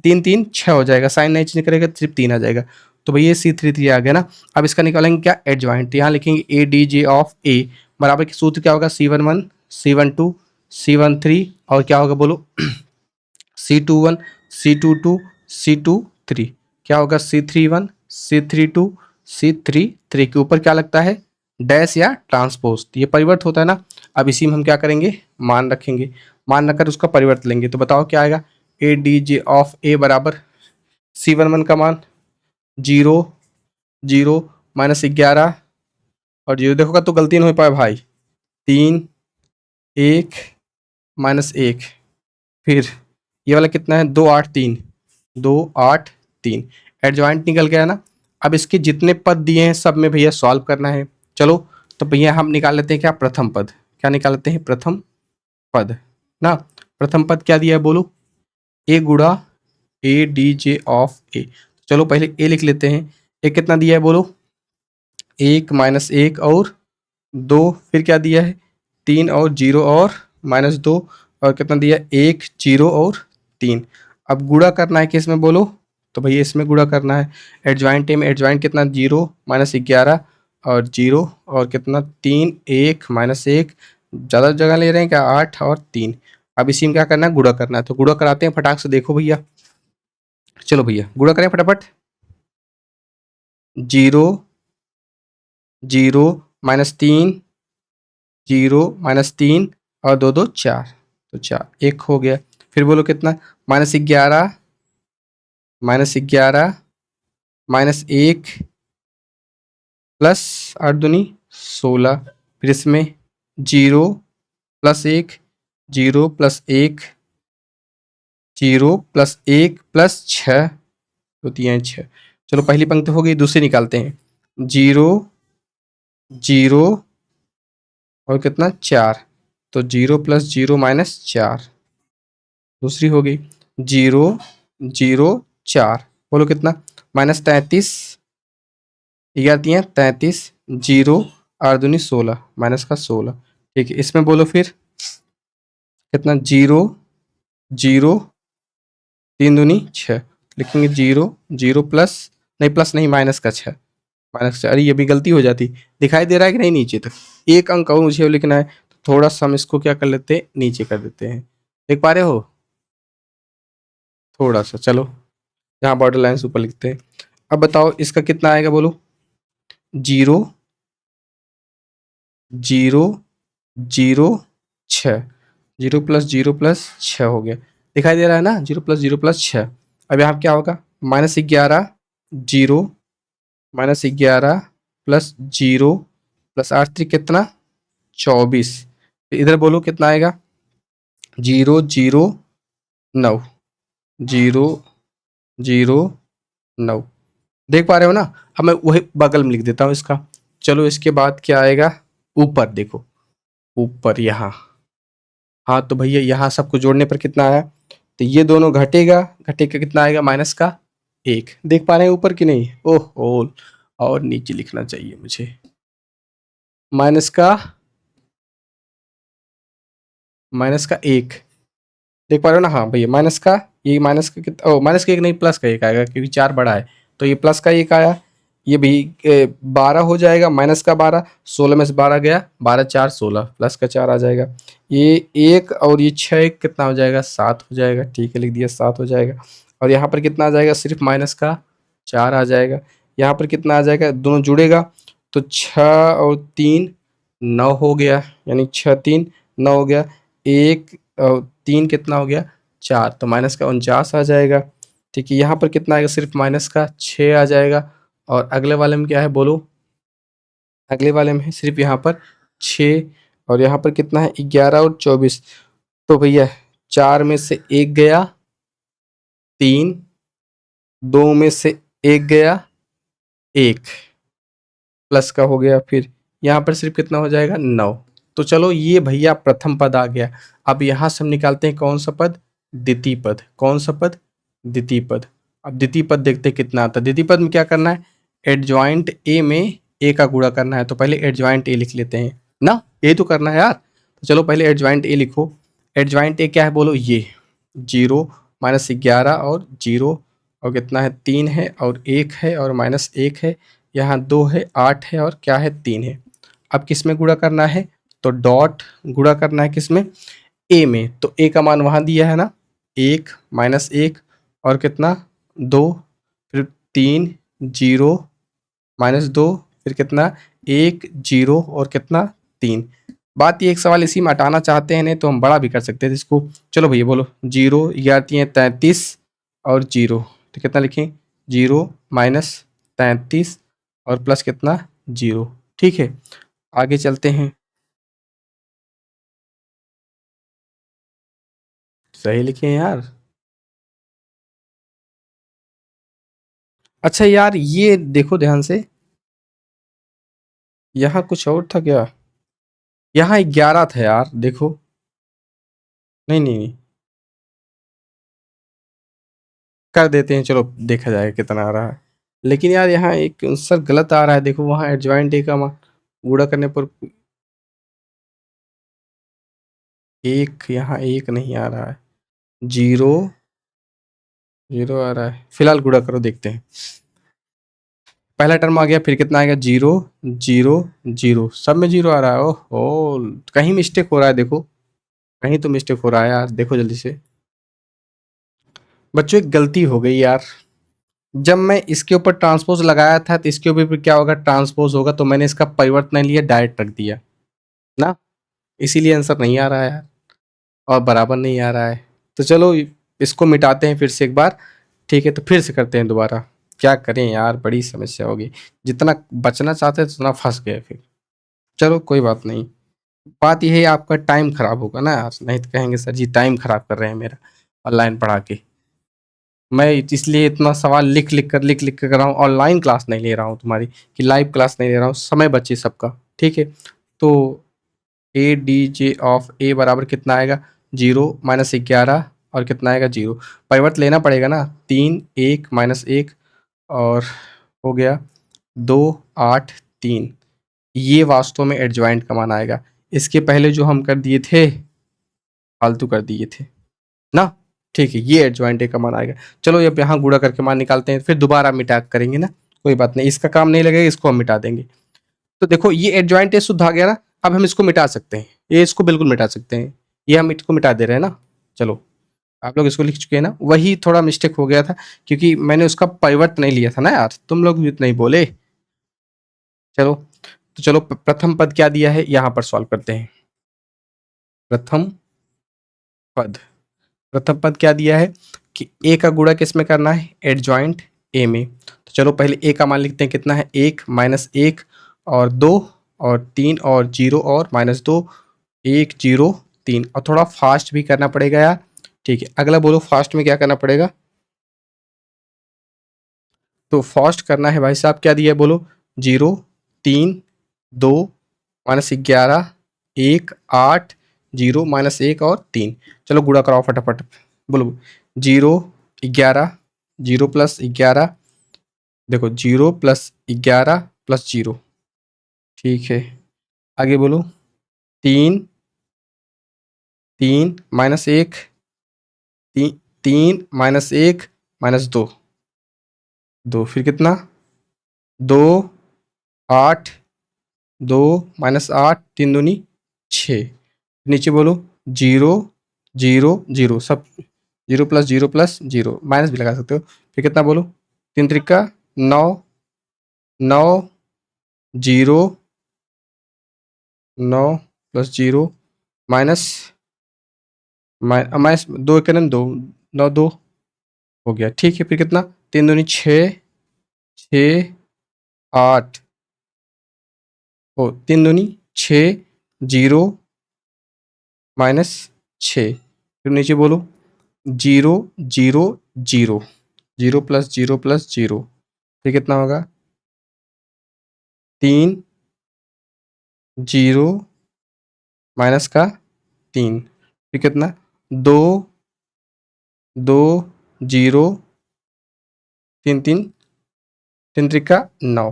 3 3 6 हो जाएगा, साइन नहीं चेंज करेगा सिर्फ 3 आ जाएगा तो भैया C33 आ गया ना। अब इसका निकालेंगे क्या एडजॉइंट, यहाँ लिखेंगे ADJ ऑफ A बराबर के सूत्र क्या होगा C11 C12 C13 और क्या होगा बोलो C21 C22 C23, क्या होगा C31 C32 C33 के ऊपर क्या लगता है डैश या ट्रांसपोज, ये परिवर्त होता है ना। अब इसी में हम क्या करेंगे मान रखेंगे, मान रखकर उसका परिवर्त लेंगे तो बताओ क्या आएगा ADJ ऑफ A बराबर C11 का मान 0 0 -11 और 0 देखोगा तो गलती नहीं हो पाए भाई 3 1 -1, फिर ये वाला कितना है 2 8 3 2 8 3, एडजॉइंट निकल गया ना। अब इसके जितने पद दिए हैं सब में भैया सॉल्व करना है। चलो तो भैया हम निकाल लेते हैं क्या प्रथम पद, क्या निकाल लेते हैं प्रथम पद ना। प्रथम पद क्या दिया है बोलो A गुणा ADJ ऑफ A, चलो पहले A लिख लेते हैं। A कितना दिया है बोलो 1 -1 और 2, फिर क्या दिया है 3 और 0 और -2 और कितना दिया 1 0 और 3। अब गुणा करना है किस में बोलो तो भैया इसमें गुणा करना है एडजॉइंट में, एडजॉइंट कितना 0 -11 और 0 और कितना 3 1 -1, ज़्यादा जगह ले रहे हैं क्या 8 और 3। अब इसी में क्या करना है गुणा करना है तो गुणा कराते हैं फटाक से, देखो भैया चलो भैया गुणा करें फटाफट 0 0 -3 0 -3 और 2 2 4 तो 4 1 हो गया। फिर बोलो कितना -11 -11 -1 प्लस 8 दूनी 16, फिर इसमें 0 +1 0 +1 0 +1 +6 तो दिए हैं 6। चलो पहली पंक्ति हो गई, दूसरी निकालते हैं 0 0 और कितना 4 तो 0 + 0 -4, दूसरी हो गई 0 0 4, बोलो कितना -33 11 दिए 33 0 8 दूनी 16 माइनस का 16, ठीक है। इसमें बोलो फिर कितना 0 0 3 दूनी 6, लिखेंगे 0 0 प्लस नहीं प्लस नहीं माइनस का 6 माइनस 6, अरे ये भी गलती हो जाती, दिखाई दे रहा है कि नहीं नीचे तक एक अंक और मुझे लिखना है तो थोड़ा सा हम इसको क्या कर लेते हैं नीचे कर देते हैं, देख पा रहे हो थोड़ा सा। चलो यहाँ बॉर्डर लाइन ऊपर लिखते हैं। अब बताओ इसका कितना आएगा बोलो 0 0 0 6, 0 + 0 + 6 हो गया, दिखाई दे रहा है ना 0 + 0 + 6। अब यहाँ क्या होगा -11 0 -11 + 0 + 8 3 कितना 24, इधर बोलो कितना आएगा 0 0 9 0 0 9, देख पा रहे हो ना। अब मैं वही बगल में लिख देता हूँ इसका। चलो इसके बाद क्या आएगा ऊपर देखो, ऊपर यहाँ, हाँ तो भैया यहाँ सबको जोड़ने पर कितना आया तो ये दोनों घटेगा, घटेगा कितना आएगा -1, देख पा रहे हैं ऊपर कि नहीं, ओह और नीचे लिखना चाहिए मुझे -1, देख पा रहे हो ना, हाँ भैया माइनस का ये माइनस का कितना माइनस का 1 नहीं प्लस का 1 आएगा क्योंकि 4 बड़ा है तो ये प्लस का 1 आया, ये भी 12 हो जाएगा माइनस का 12, 16 में से 12 गया 12 4 16 प्लस का 4 आ जाएगा, ये 1 और ये 6 कितना हो जाएगा 7 हो जाएगा, ठीक है लिख दिया 7 हो जाएगा। और यहाँ पर कितना आ जाएगा सिर्फ माइनस का 4 आ जाएगा, यहाँ पर कितना आ जाएगा दोनों जुड़ेगा तो 6 और 3 9 हो गया, यानी 6 3 9 हो गया, 1 और 3 कितना हो गया 4 तो -49 आ जाएगा, ठीक है, यहाँ पर कितना आएगा, सिर्फ माइनस का 6 आ जाएगा। और अगले वाले में क्या है बोलो, अगले वाले में है सिर्फ यहाँ पर 6, और यहाँ पर कितना है 11 और 24। तो भैया 4 में से 1 गया 3, 2 में से 1 गया 1, प्लस का हो गया, फिर यहाँ पर सिर्फ कितना हो जाएगा 9। तो चलो ये भैया प्रथम पद आ गया। अब यहाँ से हम निकालते हैं कौन सा पद, द्वितीय पद। कौन सा पद, द्वितीय पद। अब द्वितीय पद देखते हैं कितना आता है। द्वितीय पद में क्या करना है, एडजॉइंट ए में ए का गुणा करना है। तो पहले एडजॉइंट ए लिख लेते हैं ना, ये तो करना है यार। तो चलो पहले एडजॉइंट ए लिखो। एडजॉइंट ए क्या है बोलो, ये 0 माइनस 11 और 0 और कितना है 3 है और 1 है और माइनस 1 है, यहाँ 2 है 8 है और क्या है 3 है। अब किस में गुणा करना है, तो डॉट गुणा करना है किस में, ए में। तो ए का मान वहाँ दिया है ना, 1 माइनस 1 और कितना 2, फिर 3 0 माइनस 2, फिर कितना 1 0 और कितना 3। बात ये एक सवाल इसी में हटाना चाहते हैं, नहीं तो हम बड़ा भी कर सकते थे इसको। चलो भैया बोलो 0 11 33 और 0, तो कितना लिखें 0 माइनस 33 और प्लस कितना 0। ठीक है, आगे चलते हैं। सही लिखे हैं यार। अच्छा यार ये देखो ध्यान से, यहाँ कुछ और था क्या, यहाँ 11 था यार देखो। नहीं नहीं नहीं, कर देते हैं, चलो देखा जाएगा कितना आ रहा है। लेकिन यार यहाँ एक आंसर गलत आ रहा है, देखो वहाँ एडजॉइंट ए का गुणा करने पर एक, यहाँ एक नहीं आ रहा है, 0 0 आ रहा है। फिलहाल गुणा करो देखते हैं। पहला टर्म आ गया, फिर कितना आएगा 0 0 0, सब में 0 आ रहा है। ओहो, कहीं मिस्टेक हो रहा है देखो, कहीं तो मिस्टेक हो रहा है यार, देखो जल्दी से। बच्चों एक गलती हो गई यार, जब मैं इसके ऊपर ट्रांसपोज लगाया था तो इसके ऊपर भी क्या होगा, ट्रांसपोज होगा। तो मैंने इसका परिवर्तन नहीं लिया, डायरेक्ट रख दिया ना, इसीलिए आंसर नहीं आ रहा है यार, और बराबर नहीं आ रहा है। तो चलो इसको मिटाते हैं फिर से एक बार। ठीक है, तो फिर से करते हैं दोबारा। क्या करें यार, बड़ी समस्या होगी, जितना बचना चाहते हैं उतना फंस गए फिर। चलो कोई बात नहीं, बात यह है आपका टाइम खराब होगा ना यार, नहीं तो कहेंगे सर जी टाइम खराब कर रहे हैं मेरा ऑनलाइन पढ़ा के। मैं इसलिए इतना सवाल लिख लिख कर कर रहा हूँ, ऑनलाइन क्लास नहीं ले रहा हूँ तुम्हारी, कि लाइव क्लास नहीं ले रहा हूँ, समय बचे सबका। ठीक है, तो ए डी जे ऑफ ए बराबर कितना आएगा, 0 माइनस 11 और कितना आएगा 0। परिवर्त लेना पड़ेगा ना, 3 1 माइनस 1 और हो गया 2 8 3। ये वास्तव में एडजॉइंट का मान आएगा। इसके पहले जो हम कर दिए थे फालतू कर दिए थे ना। ठीक है, ये एडजॉइंट ए का मान आएगा। चलो अब यहाँ गुणा करके मान निकालते हैं, फिर दोबारा मिटा करेंगे ना, कोई बात नहीं, इसका काम नहीं लगेगा, इसको हम मिटा देंगे। तो देखो ये एडजॉइंट ए शुद्ध आ गया ना, अब हम इसको मिटा सकते हैं, ये इसको बिल्कुल मिटा सकते हैं, ये हम इसको मिटा दे रहे हैं ना। चलो आप लोग इसको लिख चुके हैं ना, वही थोड़ा मिस्टेक हो गया था क्योंकि मैंने उसका परिवर्त नहीं लिया था ना यार, तुम लोग भी नहीं बोले। चलो तो चलो प्रथम पद क्या दिया है यहाँ पर सॉल्व करते हैं। प्रथम पद, प्रथम पद क्या दिया है कि ए का गुणा किस में करना है, एडजॉइंट ए में। तो चलो पहले ए का मान लिखते हैं, कितना है 1 माइनस 1 और 2 और 3 और 0 और माइनस 2, 1 0 3। और थोड़ा फास्ट भी करना पड़ेगा यार। ठीक है, अगला बोलो फास्ट में क्या करना पड़ेगा। तो फास्ट करना है भाई साहब, क्या दिया है बोलो, 0 3 2 माइनस 11 1 8 0 माइनस 1 और 3। चलो गुणा कराओ फटाफट, बोलो 0 11 0 प्लस 11, देखो 0 प्लस 11 प्लस 0। ठीक है, आगे बोलो 3 3 माइनस 1 3 3 माइनस 1 माइनस 2 2, फिर कितना 2 8 2 माइनस 8 3 दूनी 6। नीचे बोलो 0 0 0, सब 0 प्लस 0 माइनस भी लगा सकते हो। फिर कितना बोलो 3 त्रिका 9 9 0 9 प्लस 0 माइनस माइनस 2 एक 2 9 2 हो गया, ठीक है। फिर कितना, 3 दूनी 6, 6 8, ओ 3 दूनी 6, 0 माइनस 6, फिर नीचे बोलो 0 0 0, 0 प्लस 0 प्लस 0, फिर कितना होगा 3 0 माइनस का 3, फिर कितना 2 2 0 3 3 3 त्रिका 9,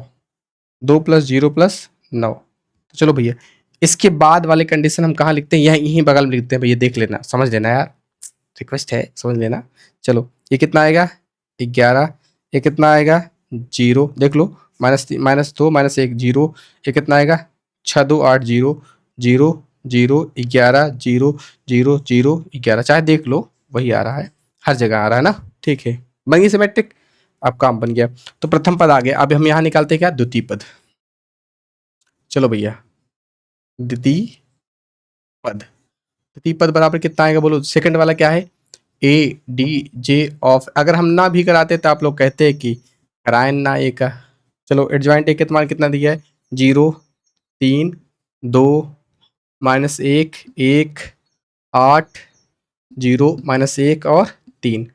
2 प्लस 0 प्लस 9। तो चलो भैया, इसके बाद वाले कंडीशन हम कहाँ लिखते हैं, यहीं बगल में लिखते हैं भैया, देख लेना, समझ लेना यार, रिक्वेस्ट है, समझ लेना। चलो ये कितना आएगा 11, ये कितना आएगा 0, देख लो, -2 -1 0, ये कितना आएगा 6 2 8 0 0 0 11 0 0 0 11, चाहे देख लो वही आ रहा है, हर जगह आ रहा है ना, ठीक है। बन गई सिमेट्रिक, अब काम बन गया। तो प्रथम पद आ गया, अब हम यहाँ निकालते हैं क्या, द्वितीय पद। चलो भैया, द्वितीय पद, द्वितीय पद बराबर कितना आएगा बोलो, सेकंड वाला क्या है, ए डी जे ऑफ, अगर हम ना भी कराते तो आप लोग कहते हैं कि कराए ना ए का। चलो एडजॉइंट ए का मान कितना दिया है, 0 3 2 -1 1 8 0 -1 और 3।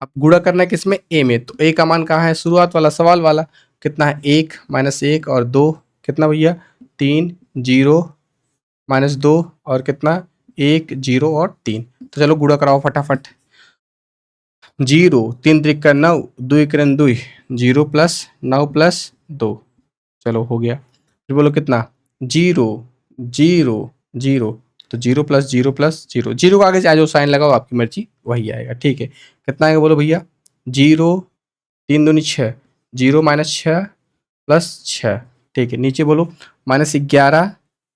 अब गुणा करना है किसमें, ए में, तो ए का मान कहाँ है, शुरुआत वाला सवाल वाला, कितना है 1 -1 और 2, कितना भैया 3 0 -2 और कितना 1 0 और 3। तो चलो गुणा कराओ फटाफट, 0 3 त्रिका 9 2 एकरन 2, 0 प्लस 9 प्लस 2, चलो हो गया। फिर बोलो कितना 0 0 0, तो 0 प्लस 0 प्लस 0, 0 का आगे चाहे जो साइन लगाओ आपकी मर्जी वही आएगा, ठीक है। कितना आएगा बोलो भैया, 0 3 दूनी 6, 0 -6 प्लस 6, ठीक है। नीचे बोलो -11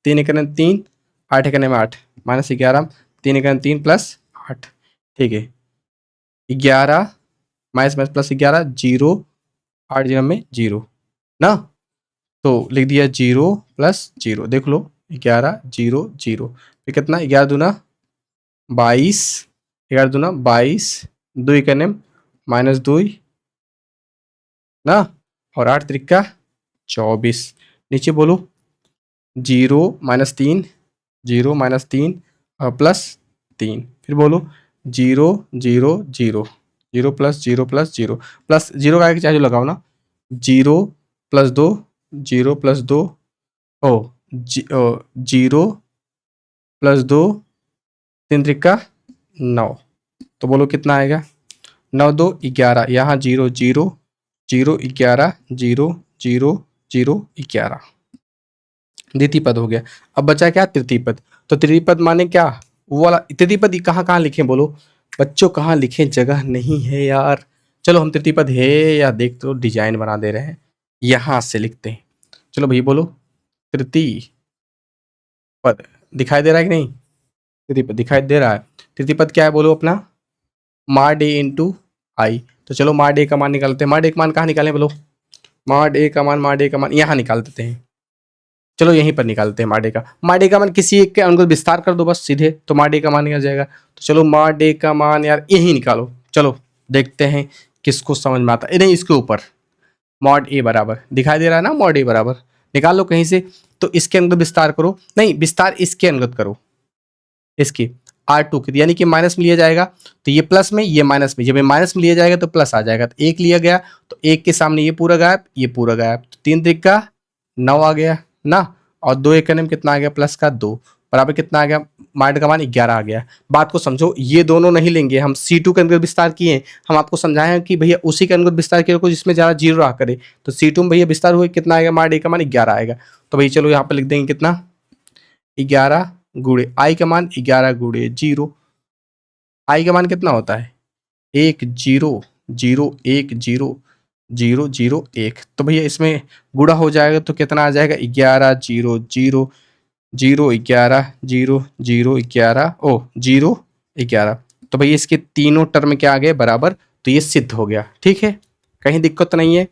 3 एकरन 3 8 एकरन में 8, -11 3 एकरन 3 प्लस 8, ठीक है। 11 माइनस माइनस प्लस 11 0 8 0 में 0 ना, तो लिख दिया 0 प्लस 0, देख लो 11 0 0, फिर कितना 11 दूना 22, 11 दूना 22, 2 इकने -2 ना, और 8 त्रिका 24, नीचे बोलो 0 -3 0 -3 और प्लस 3, फिर बोलो 0 0 0 0 प्लस 0 प्लस 0 प्लस 0 का आगे चाहे जो लगाओ ना, 0 प्लस 2 0 प्लस 2 ओ 0 प्लस 2 3 त्रिका 9, तो बोलो कितना आएगा 9 2 11, यहाँ 0 0 0 11 0 0 0 11, द्वितीय पद हो गया। अब बचा क्या, तृतीय पद। तो तृतीय पद माने क्या, वो वाला तृतीय पद कहाँ कहाँ लिखें बोलो बच्चों, कहाँ लिखें, जगह नहीं है यार। चलो हम तृतीय पद है या देख तो डिजाइन बना दे रहे हैं, यहाँ से लिखते हैं। चलो भैया बोलो तृतीय पद, दिखाई दे रहा है कि नहीं, तृतीय पद दिखाई दे रहा है। तृतीय पद क्या है बोलो अपना, माड ए इंटू आई। तो चलो माड ए का मान निकालते हैं, माड ए का मान कहाँ निकालें बोलो, माड ए का मान यहाँ निकाल देते हैं। चलो यहीं पर निकालते हैं माडे का मान किसी एक के अनुगुण विस्तार कर दो बस सीधे, तो माडे का मान निकल जाएगा। तो चलो माडे का मान यार यही निकालो, चलो देखते हैं किसको समझ में आता है, नहीं इसके ऊपर मॉड ए बराबर दिखाई दे रहा है ना, मॉड ए बराबर निकाल लो कहीं से, तो इसके अनुगत विस्तार करो, नहीं विस्तार इसके अनुगत करो, इसकी R2 की, यानी कि माइनस में लिया जाएगा तो ये प्लस में, ये माइनस में, जब ये माइनस में लिया जाएगा तो प्लस आ जाएगा, तो 1 लिया गया तो 1 के सामने ये पूरा गायब, ये पूरा गायब, तो 3 त्रिका 9 आ गया ना, और 2 एक में कितना आ गया प्लस का 2, बराबर कितना आ गया, माइंड का मान 11 आ गया। बात को समझो, ये दोनों नहीं लेंगे, हम C2 के अनुगत विस्तार किए, हम आपको समझाए हैं कि भैया उसी के अनुगत विस्तार किया जिसमें ज़्यादा जीरो रहा करे, तो C2 में भैया विस्तार हुए कितना आएगा, माइंड का मान 11 आएगा। तो भैया चलो यहाँ पर लिख देंगे कितना 11 गुणे आई का मान 11 गुणे 0, आई का मान कितना होता है 1 0 0 1 0 0 0 1, तो भैया इसमें गुणा हो जाएगा तो कितना आ जाएगा 11 0 0 0 11 0 0 11 ओ 0 11, तो भैया इसके तीनों टर्म क्या आ गए बराबर, तो ये सिद्ध हो गया, ठीक है, कहीं दिक्कत नहीं है।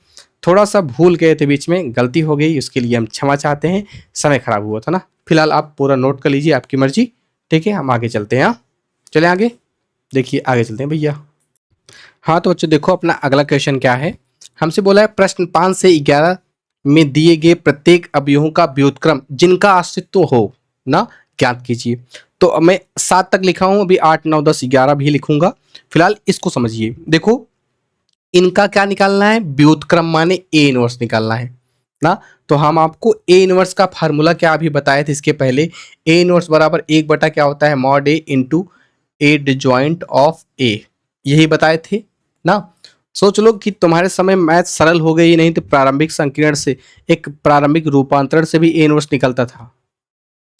थोड़ा सा भूल गए थे बीच में, गलती हो गई, उसके लिए हम क्षमा चाहते हैं, समय खराब हुआ था ना। फिलहाल आप पूरा नोट कर लीजिए, आपकी मर्जी, ठीक है, हम आगे चलते हैं। हाँ चले आगे, देखिए आगे चलते हैं भैया। हाँ तो बच्चों देखो अपना अगला क्वेश्चन क्या है। हमसे बोला है प्रश्न 5 से 11 में दिए गए प्रत्येक अवयवों का व्युत्क्रम जिनका अस्तित्व हो ना ज्ञात कीजिए। तो अब मैं 7 तक लिखा हूं, अभी 8 9 10 11 भी लिखूंगा। फिलहाल इसको समझिए। देखो इनका क्या निकालना है, व्युत्क्रम माने ए इनवर्स निकालना है ना। तो हम आपको ए इनवर्स का फार्मूला क्या अभी बताए थे इसके पहले। ए इनवर्स बराबर 1 बटा क्या होता है, mod A into adjoint of A, यही बताए थे ना। सोच लो कि तुम्हारे समय मैथ सरल हो गई, नहीं तो प्रारंभिक संकीर्ण से, एक प्रारंभिक रूपांतरण से भी ए इनवर्स निकलता था।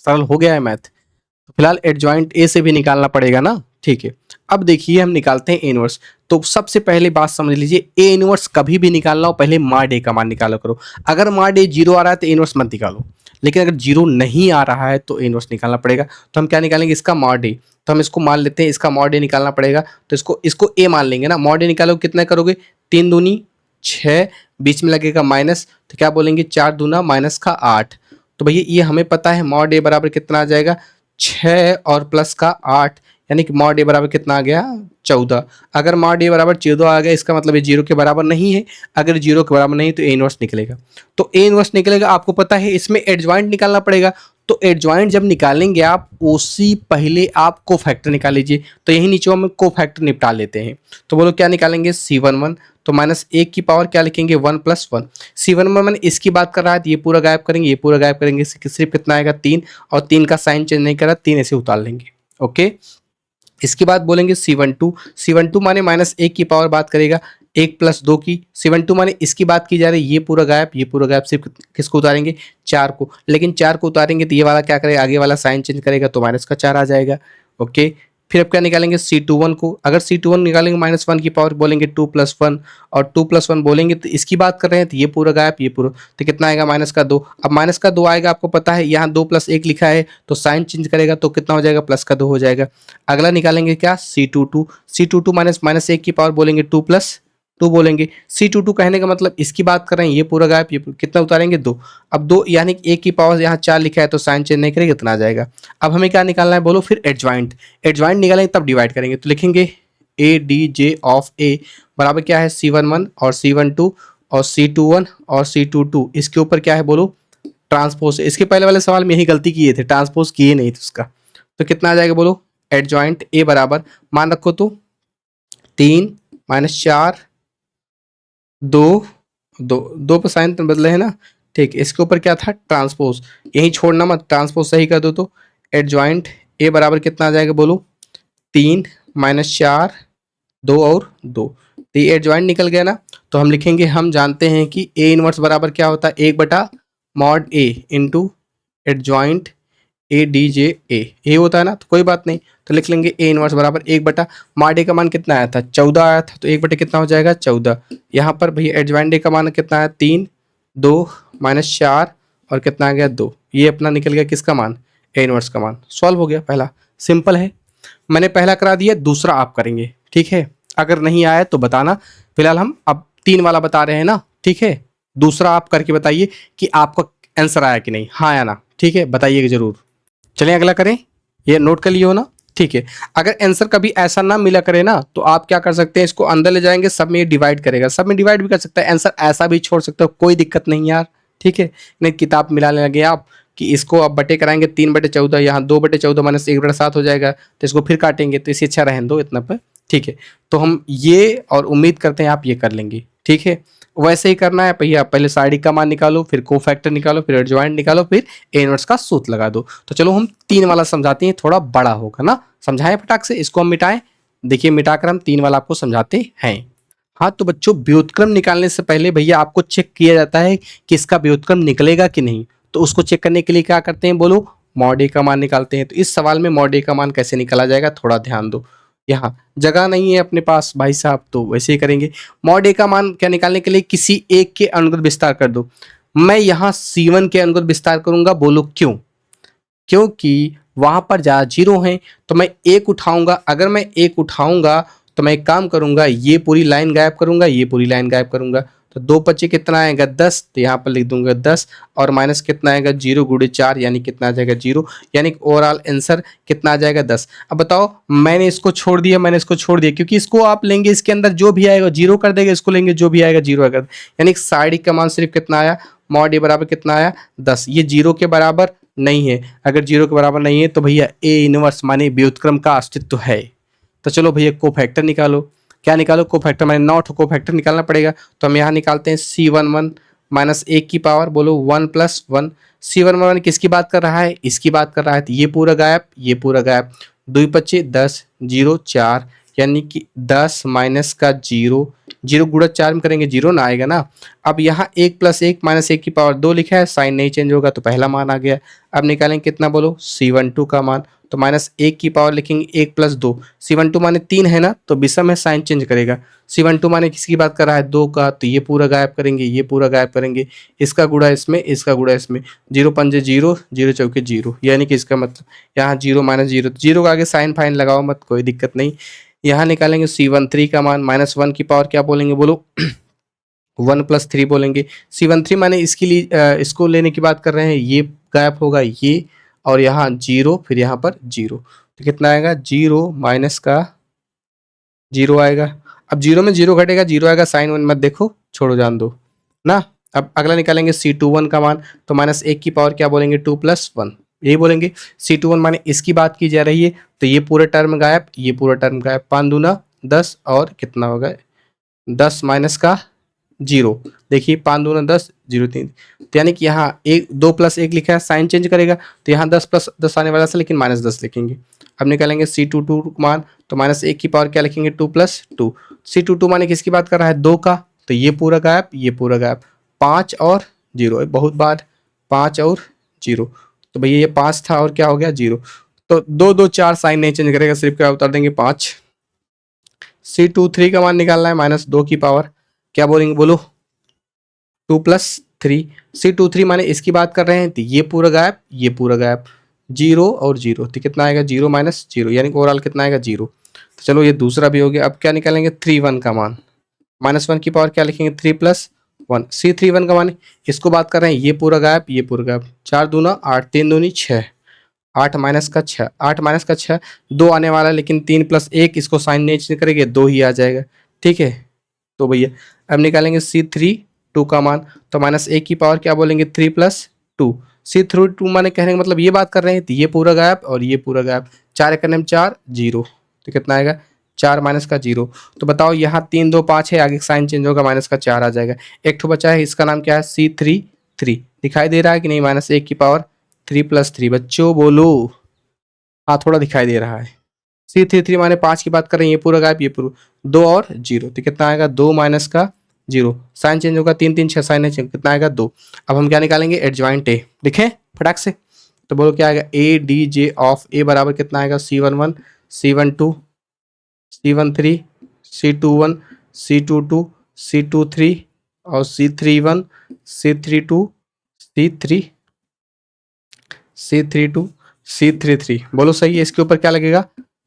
सरल हो गया है मैथ। तो फिलहाल एडजॉइंट ए से भी निकालना पड़ेगा ना। ठीक है, अब देखिए हम निकालते हैं ए इनवर्स। तो सबसे पहले बात समझ लीजिए, ए इनवर्स कभी भी निकालना हो पहले मॉड ए का मान निकाला करो। अगर मॉड ए 0 आ रहा है तो ए इनवर्स मत निकालो, लेकिन अगर 0 नहीं आ रहा है तो ए इनवर्स निकालना पड़ेगा। तो हम क्या निकालेंगे, इसका मॉड ए। तो हम इसको मान लेते हैं, इसका मॉड ए निकालना पड़ेगा। तो इसको ए मान लेंगे ना। मॉड ए निकालोगे कितना करोगे, 3 दूनी 6, बीच में लगेगा माइनस, तो क्या बोलेंगे 4 दूना माइनस का 8। तो भैया ये हमें पता है मॉड ए बराबर कितना आ जाएगा, 6 और प्लस का 8, यानी कि मॉड ए बराबर कितना आ गया, 14। अगर मॉड ए बराबर 14 आ गया इसका मतलब ये 0 के बराबर नहीं है। अगर 0 के बराबर नहीं तो ए इनवर्स निकलेगा। तो ए इनवर्स निकलेगा, आपको पता है इसमें एडजॉइंट निकालना पड़ेगा। तो एडजॉइंट जब निकालेंगे आप, उसी पहले आप कोफैक्टर निकाल लीजिए। तो यही नीचे हम कोफैक्टर निपटा लेते हैं। तो बोलो क्या निकालेंगे, C11। तो माइनस 1 की पावर क्या लिखेंगे, 1 + 1। C11 मैंने इसकी बात कर रहा है तो ये पूरा गायब करेंगे, ये पूरा गायब करेंगे, सिर्फ कितना आएगा 3, और 3 का साइन चेंज नहीं करा, 3 ऐसे उतार लेंगे। ओके, इसके बाद बोलेंगे C12। C12 माने माइनस 1 की पावर बात करेगा, 1 + 2 की। C12 माने इसकी बात की जा रही है, ये पूरा गायब, ये पूरा गायब, सिर्फ किसको उतारेंगे, 4 को। लेकिन 4 को उतारेंगे तो ये वाला क्या करेगा, आगे वाला साइन चेंज करेगा तो माइनस का 4 आ जाएगा। ओके, फिर अब क्या निकालेंगे, C21 को। अगर C21 निकालेंगे -1 की पावर बोलेंगे 2 + 1, और 2 + 1 बोलेंगे तो इसकी बात कर रहे हैं तो ये पूरा गायब, ये पूरा, तो कितना आएगा -2। अब -2 आएगा, आपको पता है यहाँ 2 + 1 लिखा है तो साइन चेंज करेगा तो कितना हो जाएगा, +2 हो जाएगा। अगला निकालेंगे क्या, C22। C22 माइनस 1 की पावर बोलेंगे 2 + 2 बोलेंगे। C22 कहने का मतलब इसकी बात कर रहे हैं, ये पूरा गायब, ये कितना उतारेंगे 2। अब 2 यानी कि 1 की पावर यहाँ 4 लिखा है तो साइन चेंज नहीं करेगा, इतना आ जाएगा। अब हमें क्या निकालना है बोलो, फिर एडजॉइंट। एडजॉइंट निकालेंगे तब डिवाइड करेंगे, तो लिखेंगे ए डी जे ऑफ ए बराबर क्या है, C11 और C12 और C21 और C22। इसके ऊपर क्या है बोलो, ट्रांसपोज। इसके पहले वाले सवाल में यही गलती किए थे, ट्रांसपोज किए नहीं थे उसका। तो कितना आ जाएगा बोलो, एडजॉइंट ए बराबर मान रखो तो 3 - 4 2 2 2 पर साइन बदले है ना। ठीक, इसके ऊपर क्या था, ट्रांसपोज। यही छोड़ना मत, ट्रांसपोज सही कर दो तो एडजॉइंट ए बराबर कितना आ जाएगा बोलो, 3 - 4 2 और 2। तो ये एडजॉइंट निकल गया ना। तो हम लिखेंगे, हम जानते हैं कि ए इनवर्स बराबर क्या होता है, 1/mod A into adjoint A D J A, ये होता है ना। तो कोई बात नहीं, तो लिख लेंगे ए इनवर्स बराबर 1/mod ए का मान कितना आया था, 14 आया था, तो 1 कितना हो जाएगा 14। यहाँ पर भैया एडजॉइंट ए का मान कितना आया, 3 2 - 4 और कितना आ गया 2। ये अपना निकल गया किसका मान, ए इनवर्स का मान। सॉल्व हो गया पहला, सिंपल है। मैंने पहला करा दिया, दूसरा आप करेंगे, ठीक है। अगर नहीं आया तो बताना। फिलहाल हम अब 3 वाला बता रहे हैं ना, ठीक है। दूसरा आप करके बताइए कि आपका आंसर आया कि नहीं, हाँ या ना, ठीक है, बताइएगा जरूर। चलिए अगला करें, ये नोट कर लिए हो ना, ठीक है। अगर आंसर कभी ऐसा ना मिला करे ना तो आप क्या कर सकते हैं, इसको अंदर ले जाएंगे, सब में ये डिवाइड करेगा, सब में डिवाइड भी कर सकता है, आंसर ऐसा भी छोड़ सकते हो, कोई दिक्कत नहीं यार, ठीक है। नहीं किताब मिलाने लगे आप कि इसको अब बटे कराएंगे, 3/14, यहाँ 2/14 माइनस 1/7 हो जाएगा, तो इसको फिर काटेंगे, तो इससे अच्छा रहने दो इतना पर, ठीक है। तो हम ये और उम्मीद करते हैं आप ये कर लेंगे, ठीक है। वैसे ही करना है भैया, पहले साइड का मान निकालो, फिर कोफैक्टर निकालो, फिर एडजॉइंट निकालो, फिर ए इनवर्स का सूत्र लगा दो। तो चलो हम 3 वाला समझाते हैं, थोड़ा बड़ा होगा ना, समझाएं फटाक से, इसको हम मिटाएं। देखिए मिटाकर हम 3 वाला आपको समझाते हैं। हाँ तो बच्चों, व्युत्क्रम निकालने से पहले भैया आपको चेक किया जाता है कि इसका व्युत्क्रम निकलेगा कि नहीं। तो उसको चेक करने के लिए क्या करते हैं बोलो, मॉड ए का मान निकालते हैं। तो इस सवाल में मॉड ए का मान कैसे निकाला जाएगा, थोड़ा ध्यान दो। यहाँ जगह नहीं है अपने पास भाई साहब, तो वैसे ही करेंगे। मॉड ए का मान क्या निकालने के लिए, किसी एक के अनुगत विस्तार कर दो। मैं यहाँ C1 के अनुगत विस्तार करूंगा, बोलो क्यों, क्योंकि वहां पर ज़्यादा 0 हैं, तो मैं 1 उठाऊंगा। अगर मैं 1 उठाऊंगा तो मैं एक काम करूंगा, ये पूरी लाइन गायब करूंगा, ये पूरी लाइन गायब करूंगा, तो 2 × 25 कितना आएगा 10, तो यहाँ पर लिख दूंगा 10, और माइनस कितना आएगा 0 × 4 यानी कितना आ जाएगा 0, यानी ओवरऑल आंसर कितना आ जाएगा 10। अब बताओ मैंने इसको छोड़ दिया, क्योंकि इसको आप लेंगे इसके अंदर जो भी आएगा 0 कर देगा, इसको लेंगे जो भी आएगा 0 कर, यानी साइड का मान सिर्फ कितना आया, मॉड ए बराबर कितना आया 10। ये 0 के बराबर नहीं है, अगर 0 के बराबर नहीं है तो भैया ए इनवर्स माने व्युत्क्रम का अस्तित्व है। तो चलो भैया कोफैक्टर निकालो, क्या निकालो कोफैक्टर, मैंने नॉट कोफैक्टर निकालना पड़ेगा। तो हम यहाँ निकालते हैं C11 माइनस 1 की पावर, बोलो 1 + 1। C11 किसकी बात कर रहा है, इसकी बात कर रहा है, तो ये पूरा गायब, ये पूरा गायब। 2 × 25 10, 0 4, यानी कि 10 माइनस का 0, 0 × 4 में करेंगे 0 ना आएगा ना। अब यहाँ 1 + 1 माइनस 1 की पावर 2 लिखा है, साइन नहीं चेंज होगा तो पहला मान आ गया। अब निकालेंगे कितना, बोलो C12 का मान, तो माइनस 1 की पावर लिखेंगे 1 + 2, C12 माने 3 है ना, तो विषम है साइन चेंज करेगा। C12 माने किसकी बात कर रहा है 2 का, तो ये पूरा गायब करेंगे, ये पूरा गायब करेंगे, इसका गुणा इसमें, इसका गुणा इसमें, 0 × 5 = 0, 0 × 4 = 0, यानी कि इसका मतलब यहाँ 0 - 0, 0 के आगे साइन फाइन लगाओ मत, कोई दिक्कत नहीं। यहाँ निकालेंगे C13 का मान, -1 की पावर क्या बोलेंगे, बोलो 1 + 3 बोलेंगे। C13 माने इसके लिए इसको लेने की बात कर रहे हैं, ये गायब होगा ये, और यहाँ 0, फिर यहाँ पर 0, तो कितना आएगा 0 माइनस का 0 आएगा। अब 0 में 0 घटेगा, 0 आएगा, साइन वन मत देखो, छोड़ो जान दो ना। अब अगला निकालेंगे C21 का मान, तो -1 की पावर क्या बोलेंगे 2 + 1, यही बोलेंगे। C21 माने इसकी बात की जा रही है, तो ये पूरा टर्म गायब, ये पूरा टर्म गायब, 5 दूना 10, और कितना होगा 10 माइनस का 0, देखिए 5 दूना 10, 0 3, तो यानी कि यहाँ 2 + 1 लिखा है, साइन चेंज करेगा, तो यहाँ 10 + 10 आने वाला था, लेकिन -10 लिखेंगे। अब निकालेंगे C22 मान, तो -1 की पावर क्या लिखेंगे 2 + 2, C22 माने किसकी बात कर रहा है 2 का, तो ये पूरा गायब, ये पूरा गायब, 5 और 0, बहुत बार 5 और 0, तो भैया ये 5 था और क्या हो गया 0, तो 2 2 4 साइन नहीं चेंज करेगा, सिर्फ क्या उतार देंगे 5। C23 का मान निकालना है, -2 की पावर क्या बोलेंगे, बोलो 2 + 3, C23 माने इसकी बात कर रहे हैं, तो ये पूरा गायब, ये पूरा गायब, 0 और 0, तो कितना आएगा 0 - 0, यानी ओवरऑल कितना आएगा 0। तो चलो ये दूसरा भी हो गया। अब क्या निकालेंगे 31 का मान, -1 की पावर क्या लिखेंगे 3 + 1, C31 का मान इसको बात कर रहे हैं, ये पूरा गायब, ये पूरा गायब, 4 दूना 8, 3 दूनी 6, 8 माइनस का 6, 8 माइनस का 6, 2 आने वाला है, लेकिन 3 + 1 इसको साइन नहीं चेंज करेंगे, 2 ही आ जाएगा, ठीक है। तो भैया अब निकालेंगे C32 का मान, तो -1 की पावर क्या बोलेंगे 3 + 2, C32 माने कहने का मतलब ये बात कर रहे हैं, तो ये पूरा गायब और ये पूरा गायब, 4 एक 4 0, तो कितना आएगा 4 माइनस का 0। तो बताओ यहाँ 3 2 5 है, आगे साइन चेंज होगा, माइनस का 4 आ जाएगा। एक ठो बचा है, इसका नाम क्या है C33, दिखाई दे रहा है कि नहीं, -1 की पावर 3 + 3, बच्चों बोलो, हाँ थोड़ा दिखाई दे रहा है। C33 माने 5 की बात कर रहे हैं, ये पूरा गायब, ये पूरा, 2 और 0, तो कितना आएगा 2 माइनस का 0, साइन चेंज होगा, 3 3 6 साइन है, कितना आएगा 2। अब हम क्या निकालेंगे एडजॉइंट ए, लिखें फटाक से, तो बोलो क्या आएगा ADJ ऑफ ए बराबर कितना आएगा C11 C12 C13 C21 C22 C23 और C31 C32 C3 C32 C33, बोलो सही है। इसके ऊपर क्या लगेगा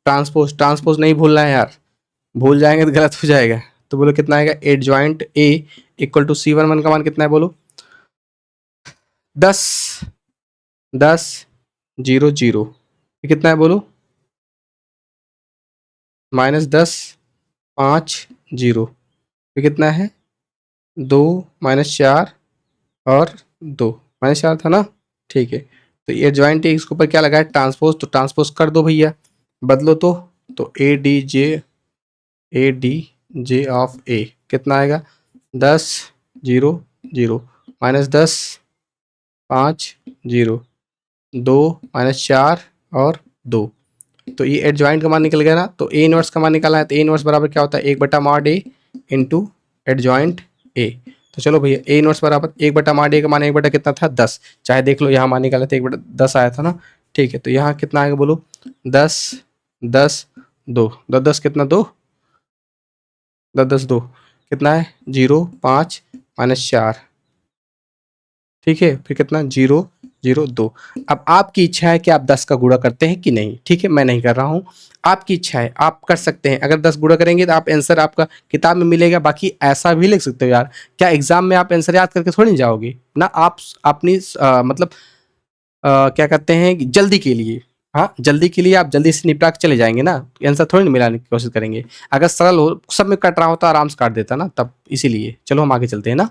ट्रांसपोज, ट्रांसपोज नहीं भूलना है यार, भूल जाएंगे तो गलत हो जाएगा। तो बोलो कितना आएगा adjoint A equal to C11 का मान कितना है, बोलो 10 10 0 0, कितना है बोलो -10 5 0, ये कितना है 2 -4 और 2 -4 था ना, ठीक है। तो ये जॉइंट है, इसके ऊपर क्या लगा है ट्रांसपोज, तो ट्रांसपोज कर दो भैया, बदलो तो ADJ ऑफ ए कितना आएगा 10 0 0 -10 5 0 2 -4 और 2, तो ये एडजॉइंट का मान निकल गया ना। तो ए इनवर्स का मान निकालना है, तो ए इनवर्स बराबर क्या होता है 1/mod ए इंटू एडजॉइंट ए। तो चलो भैया ए इनवर्स बराबर 1/mod ए का मान 1 कितना था 10, चाहे देख लो यहाँ मान निकाला था 1/10 आया था ना, ठीक है। तो यहाँ कितना आएगा बोलो 10 10 2 10 10 कितना 2 10 10 2 कितना है 0 5 -4, ठीक है, फिर कितना 0 जीरो दो। अब आपकी इच्छा है कि आप 10 का गुणा करते हैं कि नहीं, ठीक है, मैं नहीं कर रहा हूँ, आपकी इच्छा है, आप कर सकते हैं। अगर 10 गुणा करेंगे तो आप आंसर आपका किताब में मिलेगा। बाकी ऐसा भी लिख सकते हो यार, क्या एग्जाम में आप आंसर याद करके थोड़ी नहीं जाओगे ना, आप अपनी मतलब क्या कहते हैं कि जल्दी के लिए, हाँ जल्दी के लिए आप जल्दी से निपटा के चले जाएंगे ना, आंसर थोड़ी ना मिलाने की कोशिश करेंगे। अगर सरल हो, सब में कट रहा होता आराम से काट देता ना तब, इसीलिए चलो हम आगे चलते हैं ना।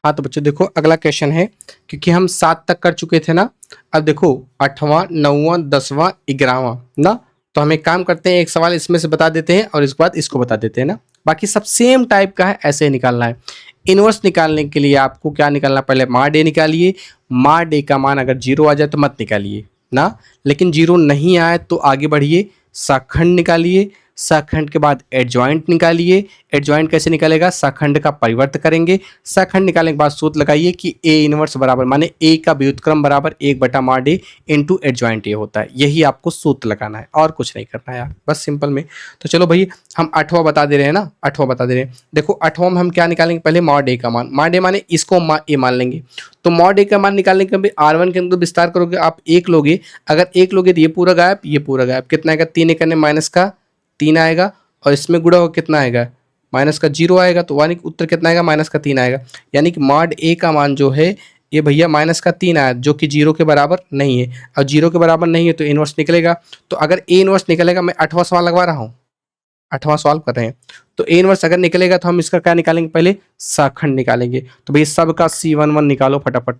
हाँ तो बच्चों देखो अगला क्वेश्चन है, क्योंकि हम 7 तक कर चुके थे ना, अब देखो 8वां 9वां 10वां 11वां ना, तो हम एक काम करते हैं, एक सवाल इसमें से बता देते हैं और इसके बाद इसको बता देते हैं ना, बाकी सब सेम टाइप का है, ऐसे ही निकालना है। इनवर्स निकालने के लिए आपको क्या निकालना, पहले मार डे निकालिए, मार डे का मान अगर जीरो आ जाए तो मत निकालिए ना, लेकिन जीरो नहीं आए तो आगे बढ़िए, शाखंड निकालिए, शाखंड के बाद एडजॉइंट निकालिए, एडजॉइंट कैसे निकालेगा, शाखंड का परिवर्त करेंगे, शाखंड निकालने के बाद सूत्र लगाइए कि ए इनवर्स बराबर माने ए का व्युत्क्रम बराबर 1 मार डे इंटू एडजॉइंट ए होता है, यही आपको सूत्र लगाना है और कुछ नहीं करना है यार, बस सिंपल में। तो चलो भाई हम 8वां बता दे रहे हैं ना, 8वां बता दे रहे हैं, देखो 8वां में हम क्या निकालेंगे, पहले मॉड ए का मान, मॉड ए माने इसको ए मान लेंगे, तो मॉड ए का मान निकालने के लिए R1 के अंदर विस्तार करोगे आप एक लोगे, अगर एक लोगे तो ये पूरा गायब, ये पूरा गायब, कितना आएगा, 3 एक माइनस का 3 आएगा, और इसमें गुणा हो कितना आएगा, माइनस का 0 आएगा, तो यानी कि उत्तर कितना आएगा, माइनस का 3 आएगा, यानी कि मॉड ए का मान जो है ये भैया माइनस का 3 आया, जो कि 0 के बराबर नहीं है, और 0 के बराबर नहीं है तो इनवर्स निकलेगा। तो अगर ए इनवर्स निकलेगा, मैं 8वां सवाल लगवा रहा हूँ, 8वां सवाल कर रहे हैं, तो ए इनवर्स अगर निकलेगा तो हम इसका क्या निकालेंगे, पहले शाखंड निकालेंगे, तो भैया सबका C11 निकालो फटाफट,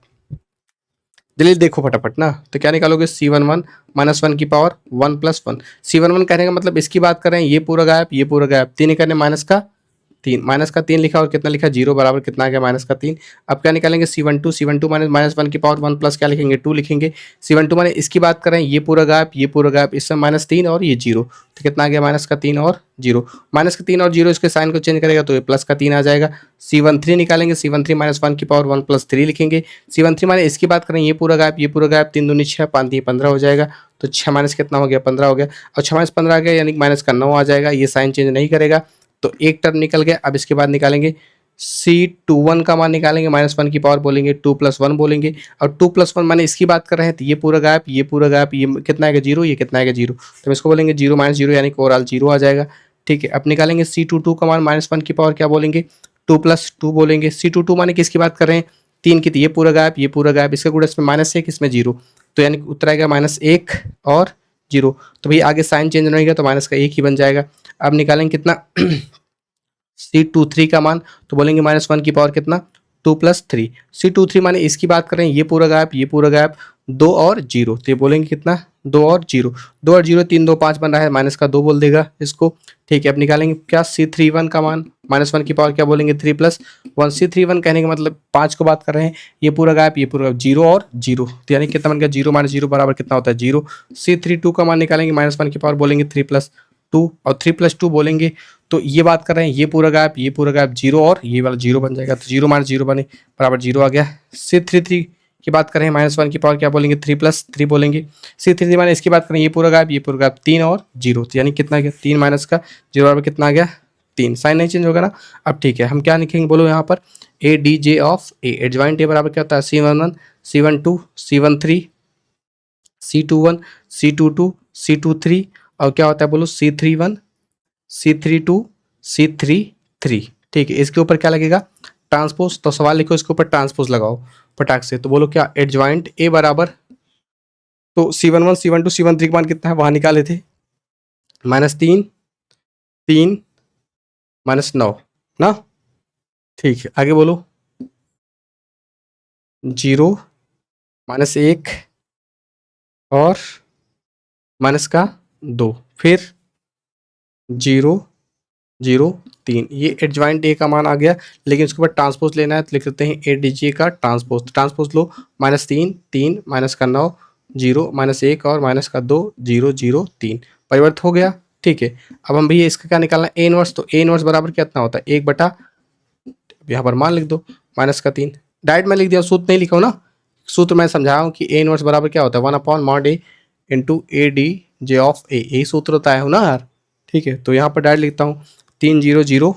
दलील देखो फटाफट ना, तो क्या निकालोगे, C11 -1 की पावर 1+1, C11 कहने का मतलब इसकी बात कर रहे हैं, ये पूरा गायब, ये पूरा गायब, 3 करने माइनस का 3 लिखा और कितना लिखा, 0 बराबर कितना आ गया, माइनस का 3। अब क्या निकालेंगे, C12 -1 की पावर 1 प्लस क्या लिखेंगे, 2 लिखेंगे, C12 माने इसकी बात करें, ये पूरा गायब, ये पूरा गायब, इसमें -3 और ये 0, तो कितना आ गया, माइनस का 3 और 0, माइनस का 3 और 0 इसके साइन को चेंज करेगा तो ये प्लस का 3 आ जाएगा। C13 निकालेंगे, C13 -1 की पावर 1+3 लिखेंगे, C13 माने इसकी बात करें, ये पूरा गायब, ये पूरा गायब, 3 दूनी 6, 5 3 15 हो जाएगा, तो 6 माइनस कितना हो गया, 15 हो गया, और 6 माइनस 15 आ गया, यानी माइनस का 9 आ जाएगा, ये साइन चेंज नहीं करेगा, तो एक टर्म निकल गया। अब इसके बाद निकालेंगे C21 का मान निकालेंगे, -1 की पावर बोलेंगे, 2+1 बोलेंगे, और 2+1 माने इसकी बात कर रहे हैं, तो ये पूरा गायब, ये पूरा गायब, ये कितना आएगा 0, ये कितना आएगा 0, तो हम इसको बोलेंगे 0 - 0 यानी कि ओवरऑल 0 आ जाएगा। ठीक है, अब निकालेंगे C22 का मान, -1 की पावर क्या बोलेंगे, 2+2 बोलेंगे, C22 माने किसकी बात कर रहे हैं, 3 की, तो ये पूरा गायब, ये पूरा गायब, इसका गुणा इसमें -1 इसमें 0, तो यानी कि उत्तर आएगा -1 और 0, तो भाई आगे साइन चेंज नहीं होगा तो माइनस का 1 ही बन जाएगा। अब निकालेंगे कितना C23 का मान, तो बोलेंगे -1 की पावर कितना, 2+3, C23 माने इसकी बात करें, ये पूरा गायब, ये पूरा गायब, 2 और 0, तो ये बोलेंगे कितना, 2 और 0, 2 और 0 3 2 5 बन रहा है, माइनस का 2 बोल देगा इसको। ठीक है, अब निकालेंगे क्या, C31 का मान, -1 की पावर क्या बोलेंगे, 3+1, C31 कहने का मतलब 5 को बात कर रहे हैं, ये पूरा गायब, ये पूरा 0 और 0, तो यानी कितना बन गया, 0 - 0 बराबर कितना होता है 0। C32 का मान निकालेंगे, -1 की पावर बोलेंगे 3+2, और 3+2 बोलेंगे, तो ये बात कर रहे हैं, ये पूरा गायब, ये पूरा गायब, 0 और ये वाला 0 बन जाएगा, तो 0 - 0 बने बराबर 0 आ गया। C33 की बात करें, -1 की पावर क्या बोलेंगे, 3+3 बोलेंगे, C33 माने इसकी बात करें, ये पूरा गायब, ये पूरा गायब, 3 और 0, तो यानी कितना आ गया, 3 माइनस का 0 बराबर कितना आ गया 3, साइन नहीं चेंज होगा ना। अब ठीक है, हम क्या लिखेंगे बोलो यहाँ पर, ADJ of A, adjoint A बराबर क्या होता है, C11 C12 C13 C21 C22 C23, और क्या होता है बोलो, C31 C32 C33। ठीक है, इसके ऊपर क्या लगेगा, ट्रांसपोज, तो सवाल लिखो इसके ऊपर ट्रांसपोज लगाओ फटाक से, तो बोलो क्या, एडजॉइंट ए बराबर, तो C11 C12 C13 का मान कितना है वहां निकाले थे, -3 3 -9 ना। ठीक है, आगे बोलो, 0 -1 और माइनस का 2, फिर 0 0 3, ये एडजॉइंट ए का मान आ गया, लेकिन उसके बाद ट्रांसपोज लेना है तो लिख सकते हैं ADJ का ट्रांसपोज, ट्रांसपोज लो, -3 3 -9 0 -1 और -2 0 0 3, परिवर्त हो गया। ठीक है, अब हम भैया इसका क्या निकालना है, ए इनवर्स, तो ए इनवर्स बराबर कितना होता है, 1 यहाँ पर मान लिख दो, -3, डायरेक्ट मैं लिख दिया, सूत्र नहीं लिखा हूँ ना, सूत्र मैं समझाया हूँ कि ए इनवर्स बराबर क्या होता है, 1/mod A into ADJ of A, यही सूत्र होता है ना यार। ठीक है, तो यहाँ पर डायरेक्ट लिखता हूँ, 3 0 0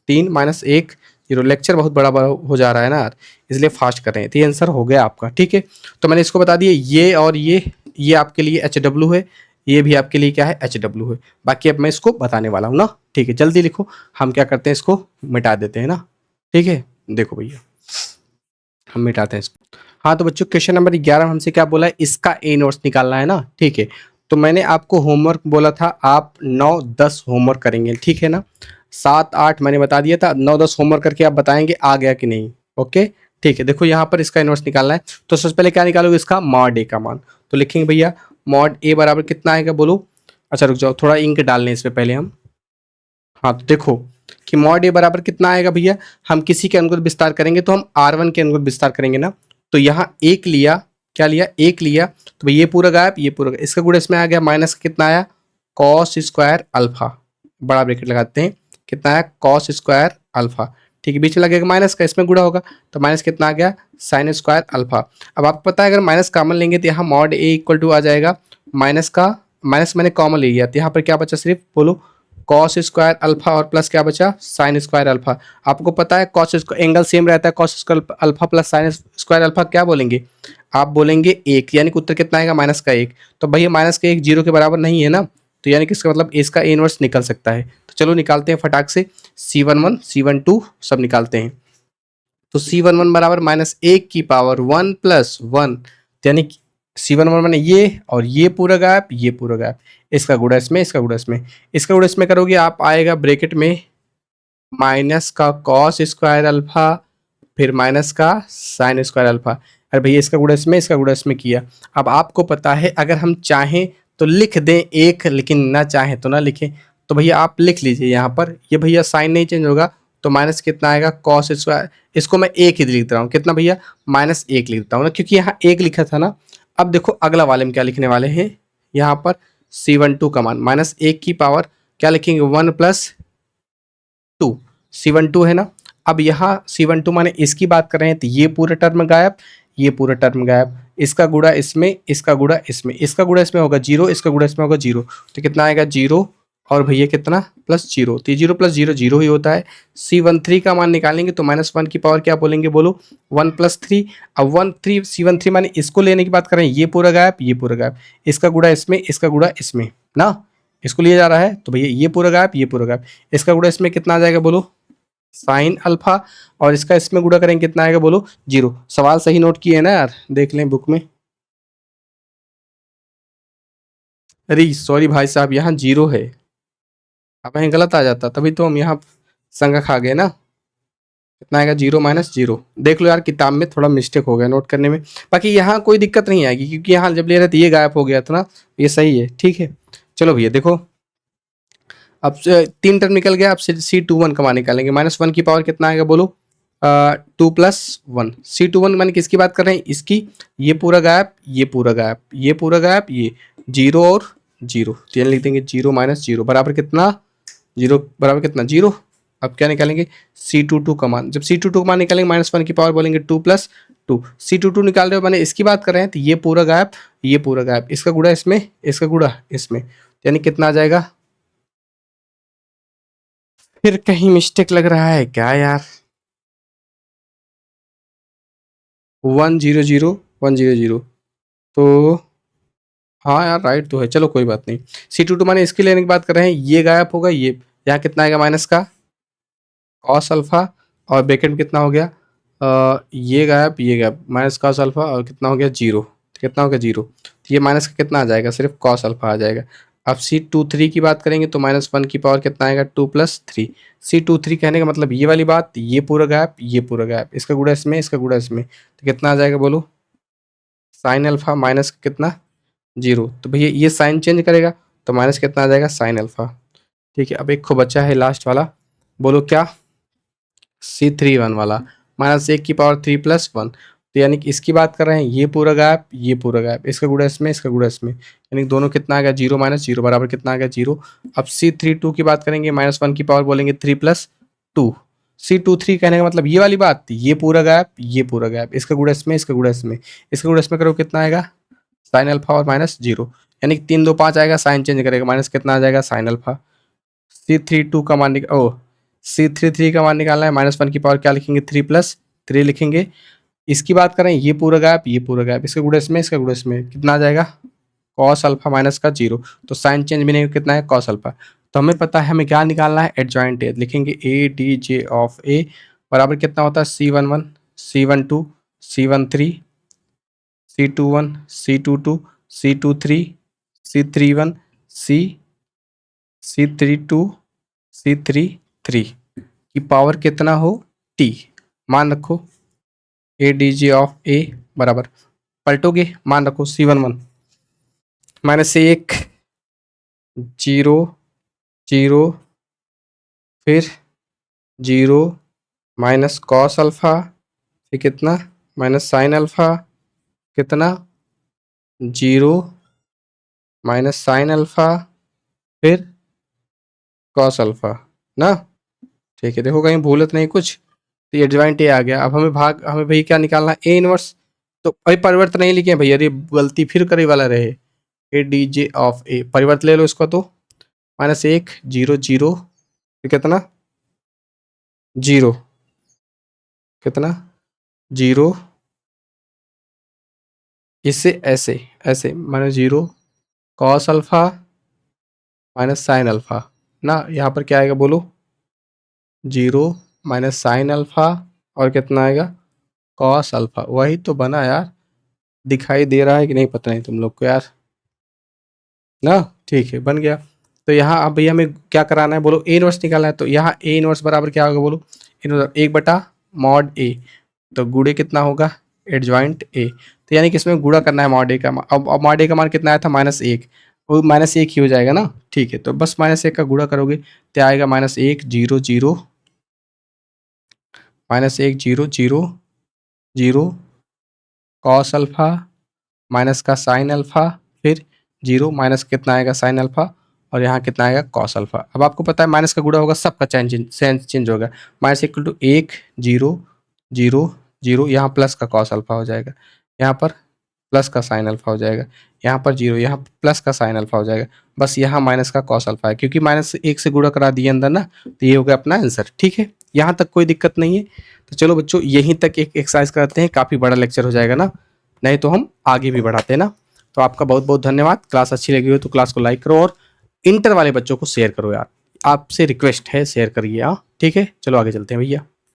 3 -1, जीरो। लेक्चर बहुत बड़ा बड़ा हो जा रहा है ना यार, इसलिए फास्ट कर रहे हैं। तो ये आंसर हो गया आपका, ठीक है। तो मैंने इसको बता दिया, ये और ये आपके लिए एच डब्ल्यू है, ये भी आपके लिए क्या है, एच डब्ल्यू है। बाकी अब मैं इसको बताने वाला हूँ ना, ठीक है। जल्दी लिखो, हम क्या करते हैं, इसको मिटा देते हैं ना, ठीक है। देखो भैया, हम मिटाते हैं इसको। हाँ तो बच्चों, क्वेश्चन नंबर 11 हमसे क्या बोला है, इसका ए नोट्स निकालना है ना, ठीक है। तो मैंने आपको होमवर्क बोला था, आप 9-10 होमवर्क करेंगे, ठीक है ना। 7-8 मैंने बता दिया था, 9-10 होमवर्क करके आप बताएंगे आ गया कि नहीं। ओके, ठीक है। देखो यहाँ पर इसका इनवर्स निकालना है, तो सबसे पहले क्या निकालोगे, इसका मॉड ए का मान। तो लिखेंगे भैया मॉड ए बराबर कितना आएगा, बोलो। अच्छा रुक जाओ, थोड़ा इंक डाल लें इसमें पहले हम। हाँ तो देखो कि मॉड ए बराबर कितना आएगा भैया, हम किसी के अनुगुण विस्तार करेंगे तो हम R1 के अनुगुण विस्तार करेंगे ना। तो यहाँ एक लिया, क्या लिया, एक लिया, तो भाई ये पूरा गायब, ये पूरा गायब। इसका गुण इसमें आ गया, माइनस कितना आया, कॉस स्क्वायर अल्फा, बड़ा ब्रैकेट लगाते हैं, कितना आया, कॉस स्क्वायर अल्फा, ठीक है। बीच में लगेगा माइनस का, इसमें गुणा होगा, तो माइनस कितना आ गया, साइन स्क्वायर अल्फा। अब आपको पता है अगर माइनस कॉमन लेंगे तो यहाँ मॉड ए इक्वल टू आ जाएगा माइनस का, माइनस मैंने कॉमन ले लिया, तो यहाँ पर क्या बचा, सिर्फ बोलो कॉस स्क्वायर अल्फा और प्लस क्या बचा, साइन स्क्वायर अल्फा। आपको पता है कॉस एंगल सेम रहता है, cos square alpha plus sine square alpha क्या बोलेंगे, आप बोलेंगे एक, यानी कि उत्तर कितना आएगा, माइनस का एक। तो भैया माइनस का एक जीरो के बराबर नहीं है ना, तो यानी कि इसका मतलब इसका ए इनवर्स निकल सकता है। तो चलो निकालते हैं फटाक से, C11 C12 सब निकालते हैं। तो C11 बराबर माइनस एक की पावर 1 प्लस 1, यानी C11 मैंने ये और ये पूरा गायब, ये पूरा गायब। इसका गुणा इसमें, इसका गुणा इसमें, इसका गुणा इसमें करोगे आप, आएगा ब्रैकेट में माइनस का कॉस स्क्वायर अल्फा, फिर माइनस का साइन स्क्वायर अल्फा। अरे भैया इसका गुणा इसमें, इसका गुणा इसमें किया। अब आपको पता है अगर हम चाहें तो लिख दें एक, लेकिन ना चाहें तो ना लिखें। तो भैया आप लिख लीजिए यहाँ पर, ये भैया साइन नहीं चेंज होगा, तो माइनस कितना आएगा, कॉस स्क्वायर, इसको मैं एक ही लिख रहा हूँ, कितना भैया, माइनस एक लिख देता हूँ ना, क्योंकि यहाँ एक लिखा था ना। अब देखो अगला वाले में क्या लिखने वाले हैं, यहाँ पर C12 का मान माइनस एक की पावर क्या लिखेंगे, 1 प्लस 2, C12 है ना। अब यहाँ C12 माने इसकी बात कर रहे हैं, तो ये पूरा टर्म गायब, ये पूरा टर्म गायब। इसका गुणा इसमें, इसका गुणा इसमें, इसका गुणा इसमें होगा जीरो, इसका गुणा इसमें होगा जीरो, तो कितना आएगा, जीरो, और भैया कितना, प्लस जीरो। तो जीरो प्लस जीरो जीरो ही होता है। C13 का मान निकालेंगे तो -1 की पावर क्या बोलेंगे, बोलो, 1 प्लस 3। अब 1 3 C13 माने इसको लेने की बात कर रहे हैं, ये पूरा गायब, ये पूरा गायब, इसका गुणा इसमें, इसका गुणा इसमें ना, इसको लिया जा रहा है, तो भैया ये पूरा गायब, ये पूरा गायब। इसका गुणा इसमें कितना आ जाएगा, बोलो, साइन अल्फा, और इसका इसमें गुणा करेंगे कितना आएगा, बोलो, जीरो। सवाल सही नोट किए हैं ना यार, देख लें बुक में। अरे सॉरी भाई साहब, यहाँ जीरो है, अब यहाँ गलत आ जाता, तभी तो हम यहाँ संगा खा गए ना। कितना आएगा, जीरो माइनस जीरो। देख लो यार, किताब में थोड़ा मिस्टेक हो गया नोट करने में। बाकी यहाँ कोई दिक्कत नहीं आएगी, क्योंकि यहाँ जब ले रहे थे ये गायब हो गया था ना, ये सही है, ठीक है। चलो भैया देखो, अब तीन टर्म निकल गया, अब C21 का मान निकालेंगे। -1 की पावर कितना आएगा, बोलो, 2 प्लस 1। C21 मान किसकी बात कर रहे हैं, इसकी, ये पूरा गायब, ये पूरा गायब, ये पूरा गायब, ये जीरो और जीरो, तो यहाँ लिख देंगे जीरो माइनस जीरो बराबर कितना, जीरो बराबर कितना, जीरो। अब क्या निकालेंगे, C22 का मान। जब C22 का मान निकालेंगे, -1 की पावर बोलेंगे 2 प्लस 2। C22 निकाल रहे हो, मैंने इसकी बात कर रहे हैं, तो ये पूरा गायब, ये पूरा गायब, इसका गुणा इसमें, इसका गुणा इसमें, यानी कितना आ जाएगा। फिर कहीं मिस्टेक लग रहा है क्या यार, 1 0 0 1 0 0, तो हाँ यार राइट तो है, चलो कोई बात नहीं। C22 माने इसके लेने की बात कर रहे हैं, ये गायब होगा, ये यहाँ कितना आएगा, माइनस का कॉस अल्फा, और ब्रैकेट में कितना हो गया, ये गायब, ये गायब, माइनस कॉस अल्फा, और कितना हो गया, जीरो, तो कितना हो गया, जीरो। तो ये माइनस का कितना आ जाएगा, सिर्फ कॉस अल्फा आ जाएगा। अब C23 की बात करेंगे तो -1 की पावर कितना आएगा, 2 प्लस 3। C23 कहने का मतलब ये वाली बात, ये पूरा गायब, ये पूरा गायब, इसका गुणा इसमें, इसका गुणा इसमें, तो कितना आ जाएगा, बोलो, साइन अल्फा माइनस कितना, जीरो। तो भैया ये साइन चेंज करेगा, तो माइनस कितना आ जाएगा, साइन अल्फा, ठीक है। अब एक खो बचा है लास्ट वाला, बोलो क्या, C31 वाला, -1 की पावर 3 प्लस 1। तो यानी कि इसकी बात कर रहे हैं, ये पूरा गायब, ये पूरा गायब, इसका गुणा इसमें, इसका गुणा इसमें, यानी कि दोनों कितना आ गया, जीरो माइनस जीरो बराबर कितना आ गया, जीरो। अब C32 की बात करेंगे, -1 की पावर बोलेंगे 3 प्लस 2। C23 कहने का मतलब ये वाली बात, ये पूरा गायब, ये पूरा गायब, इसका गुणा इसमें, इसका गुणा इसमें, इसका गुणा इसमें करो कितना आएगा, साइन अल्फा और माइनस जीरो, यानी कि 3 2 5 आएगा, साइन चेंज करेगा, माइनस कितना आ जाएगा, साइन अल्फा। C32 का मान ओ C33 का मान निकालना है, -1 की पावर क्या लिखेंगे 3 + 3 लिखेंगे। इसकी बात करें ये पूरा गायब, ये पूरा गायब, इसके गुणज में इसका गुणज में कितना आ जाएगा cos अल्फा माइनस का 0, तो साइन चेंज भी नहीं, कितना है cos अल्फा। तो हमें पता है हमें क्या निकालना है एडजॉइंट ए, लिखेंगे ADJ ऑफ ए बराबर कितना होता है C11 C12 C13 C21 C22 C23 C31 C32 C33 की पावर कितना हो t, मान रखो ADJ ऑफ ए बराबर, पलटोगे मान रखो C11 -1 0 0 फिर 0 माइनस कॉस अल्फा, फिर कितना माइनस साइन अल्फा, कितना 0 माइनस साइन अल्फा, फिर कॉस अल्फा ना। ठीक है, देखो कहीं भूलत नहीं कुछ, तो ये एडजॉइंट ए आ गया। अब हमें भाई क्या निकालना है ए इनवर्स, तो भाई परिवर्तन नहीं लिखे भैया, ये गलती फिर करे वाला रहे। ADJ ऑफ ए परिवर्तन ले लो इसको, तो -1 0 0 फिर कितना 0, कितना 0, इससे ऐसे ऐसे -0 cos alpha minus sine alpha ना, यहाँ पर क्या आएगा बोलो 0 माइनस साइन अल्फा और कितना आएगा कॉस अल्फा। वही तो बना यार, दिखाई दे रहा है कि नहीं पता नहीं तुम लोग को यार ना। ठीक है बन गया। तो यहाँ अब भैया हमें क्या कराना है बोलो, ए इनवर्स निकालना है। तो यहाँ ए इनवर्स बराबर क्या होगा बोलो, इनवर्स 1/mod ए, तो गुणे कितना होगा एडजॉइंट ए। तो यानी कि इसमें गुणा करना है मॉड ए का। अब मॉड ए का मान कितना आया था -1, वो -1 ही हो जाएगा ना। ठीक है, तो बस -1 का गुणा करोगे तो आएगा -1 0 0 -1 0 0 0 कॉस अल्फा माइनस का साइन अल्फा, फिर 0 माइनस कितना आएगा साइन अल्फा, और यहाँ कितना आएगा कॉस अल्फा। अब आपको पता है माइनस का गुणा होगा सबका चेंज होगा, -1 0 0 0, यहाँ प्लस का कॉस अल्फा हो जाएगा, यहाँ पर प्लस का साइन अल्फा हो जाएगा, यहाँ पर 0, यहाँ प्लस का साइन अल्फा हो जाएगा, बस यहाँ माइनस का कॉस अल्फा है, क्योंकि -1 से गुणा करा दिए अंदर ना, तो ये हो गया अपना आंसर। ठीक है, यहाँ तक कोई दिक्कत नहीं है। तो चलो बच्चों यहीं तक एक एक्सरसाइज करते हैं, काफ़ी बड़ा लेक्चर हो जाएगा ना, नहीं तो हम आगे भी बढ़ाते हैं ना। तो आपका बहुत बहुत धन्यवाद। क्लास अच्छी लगी हो तो क्लास को लाइक करो, और इंटर वाले बच्चों को शेयर करो यार, आपसे रिक्वेस्ट है शेयर करिए। हाँ ठीक है, चलो आगे चलते हैं भैया।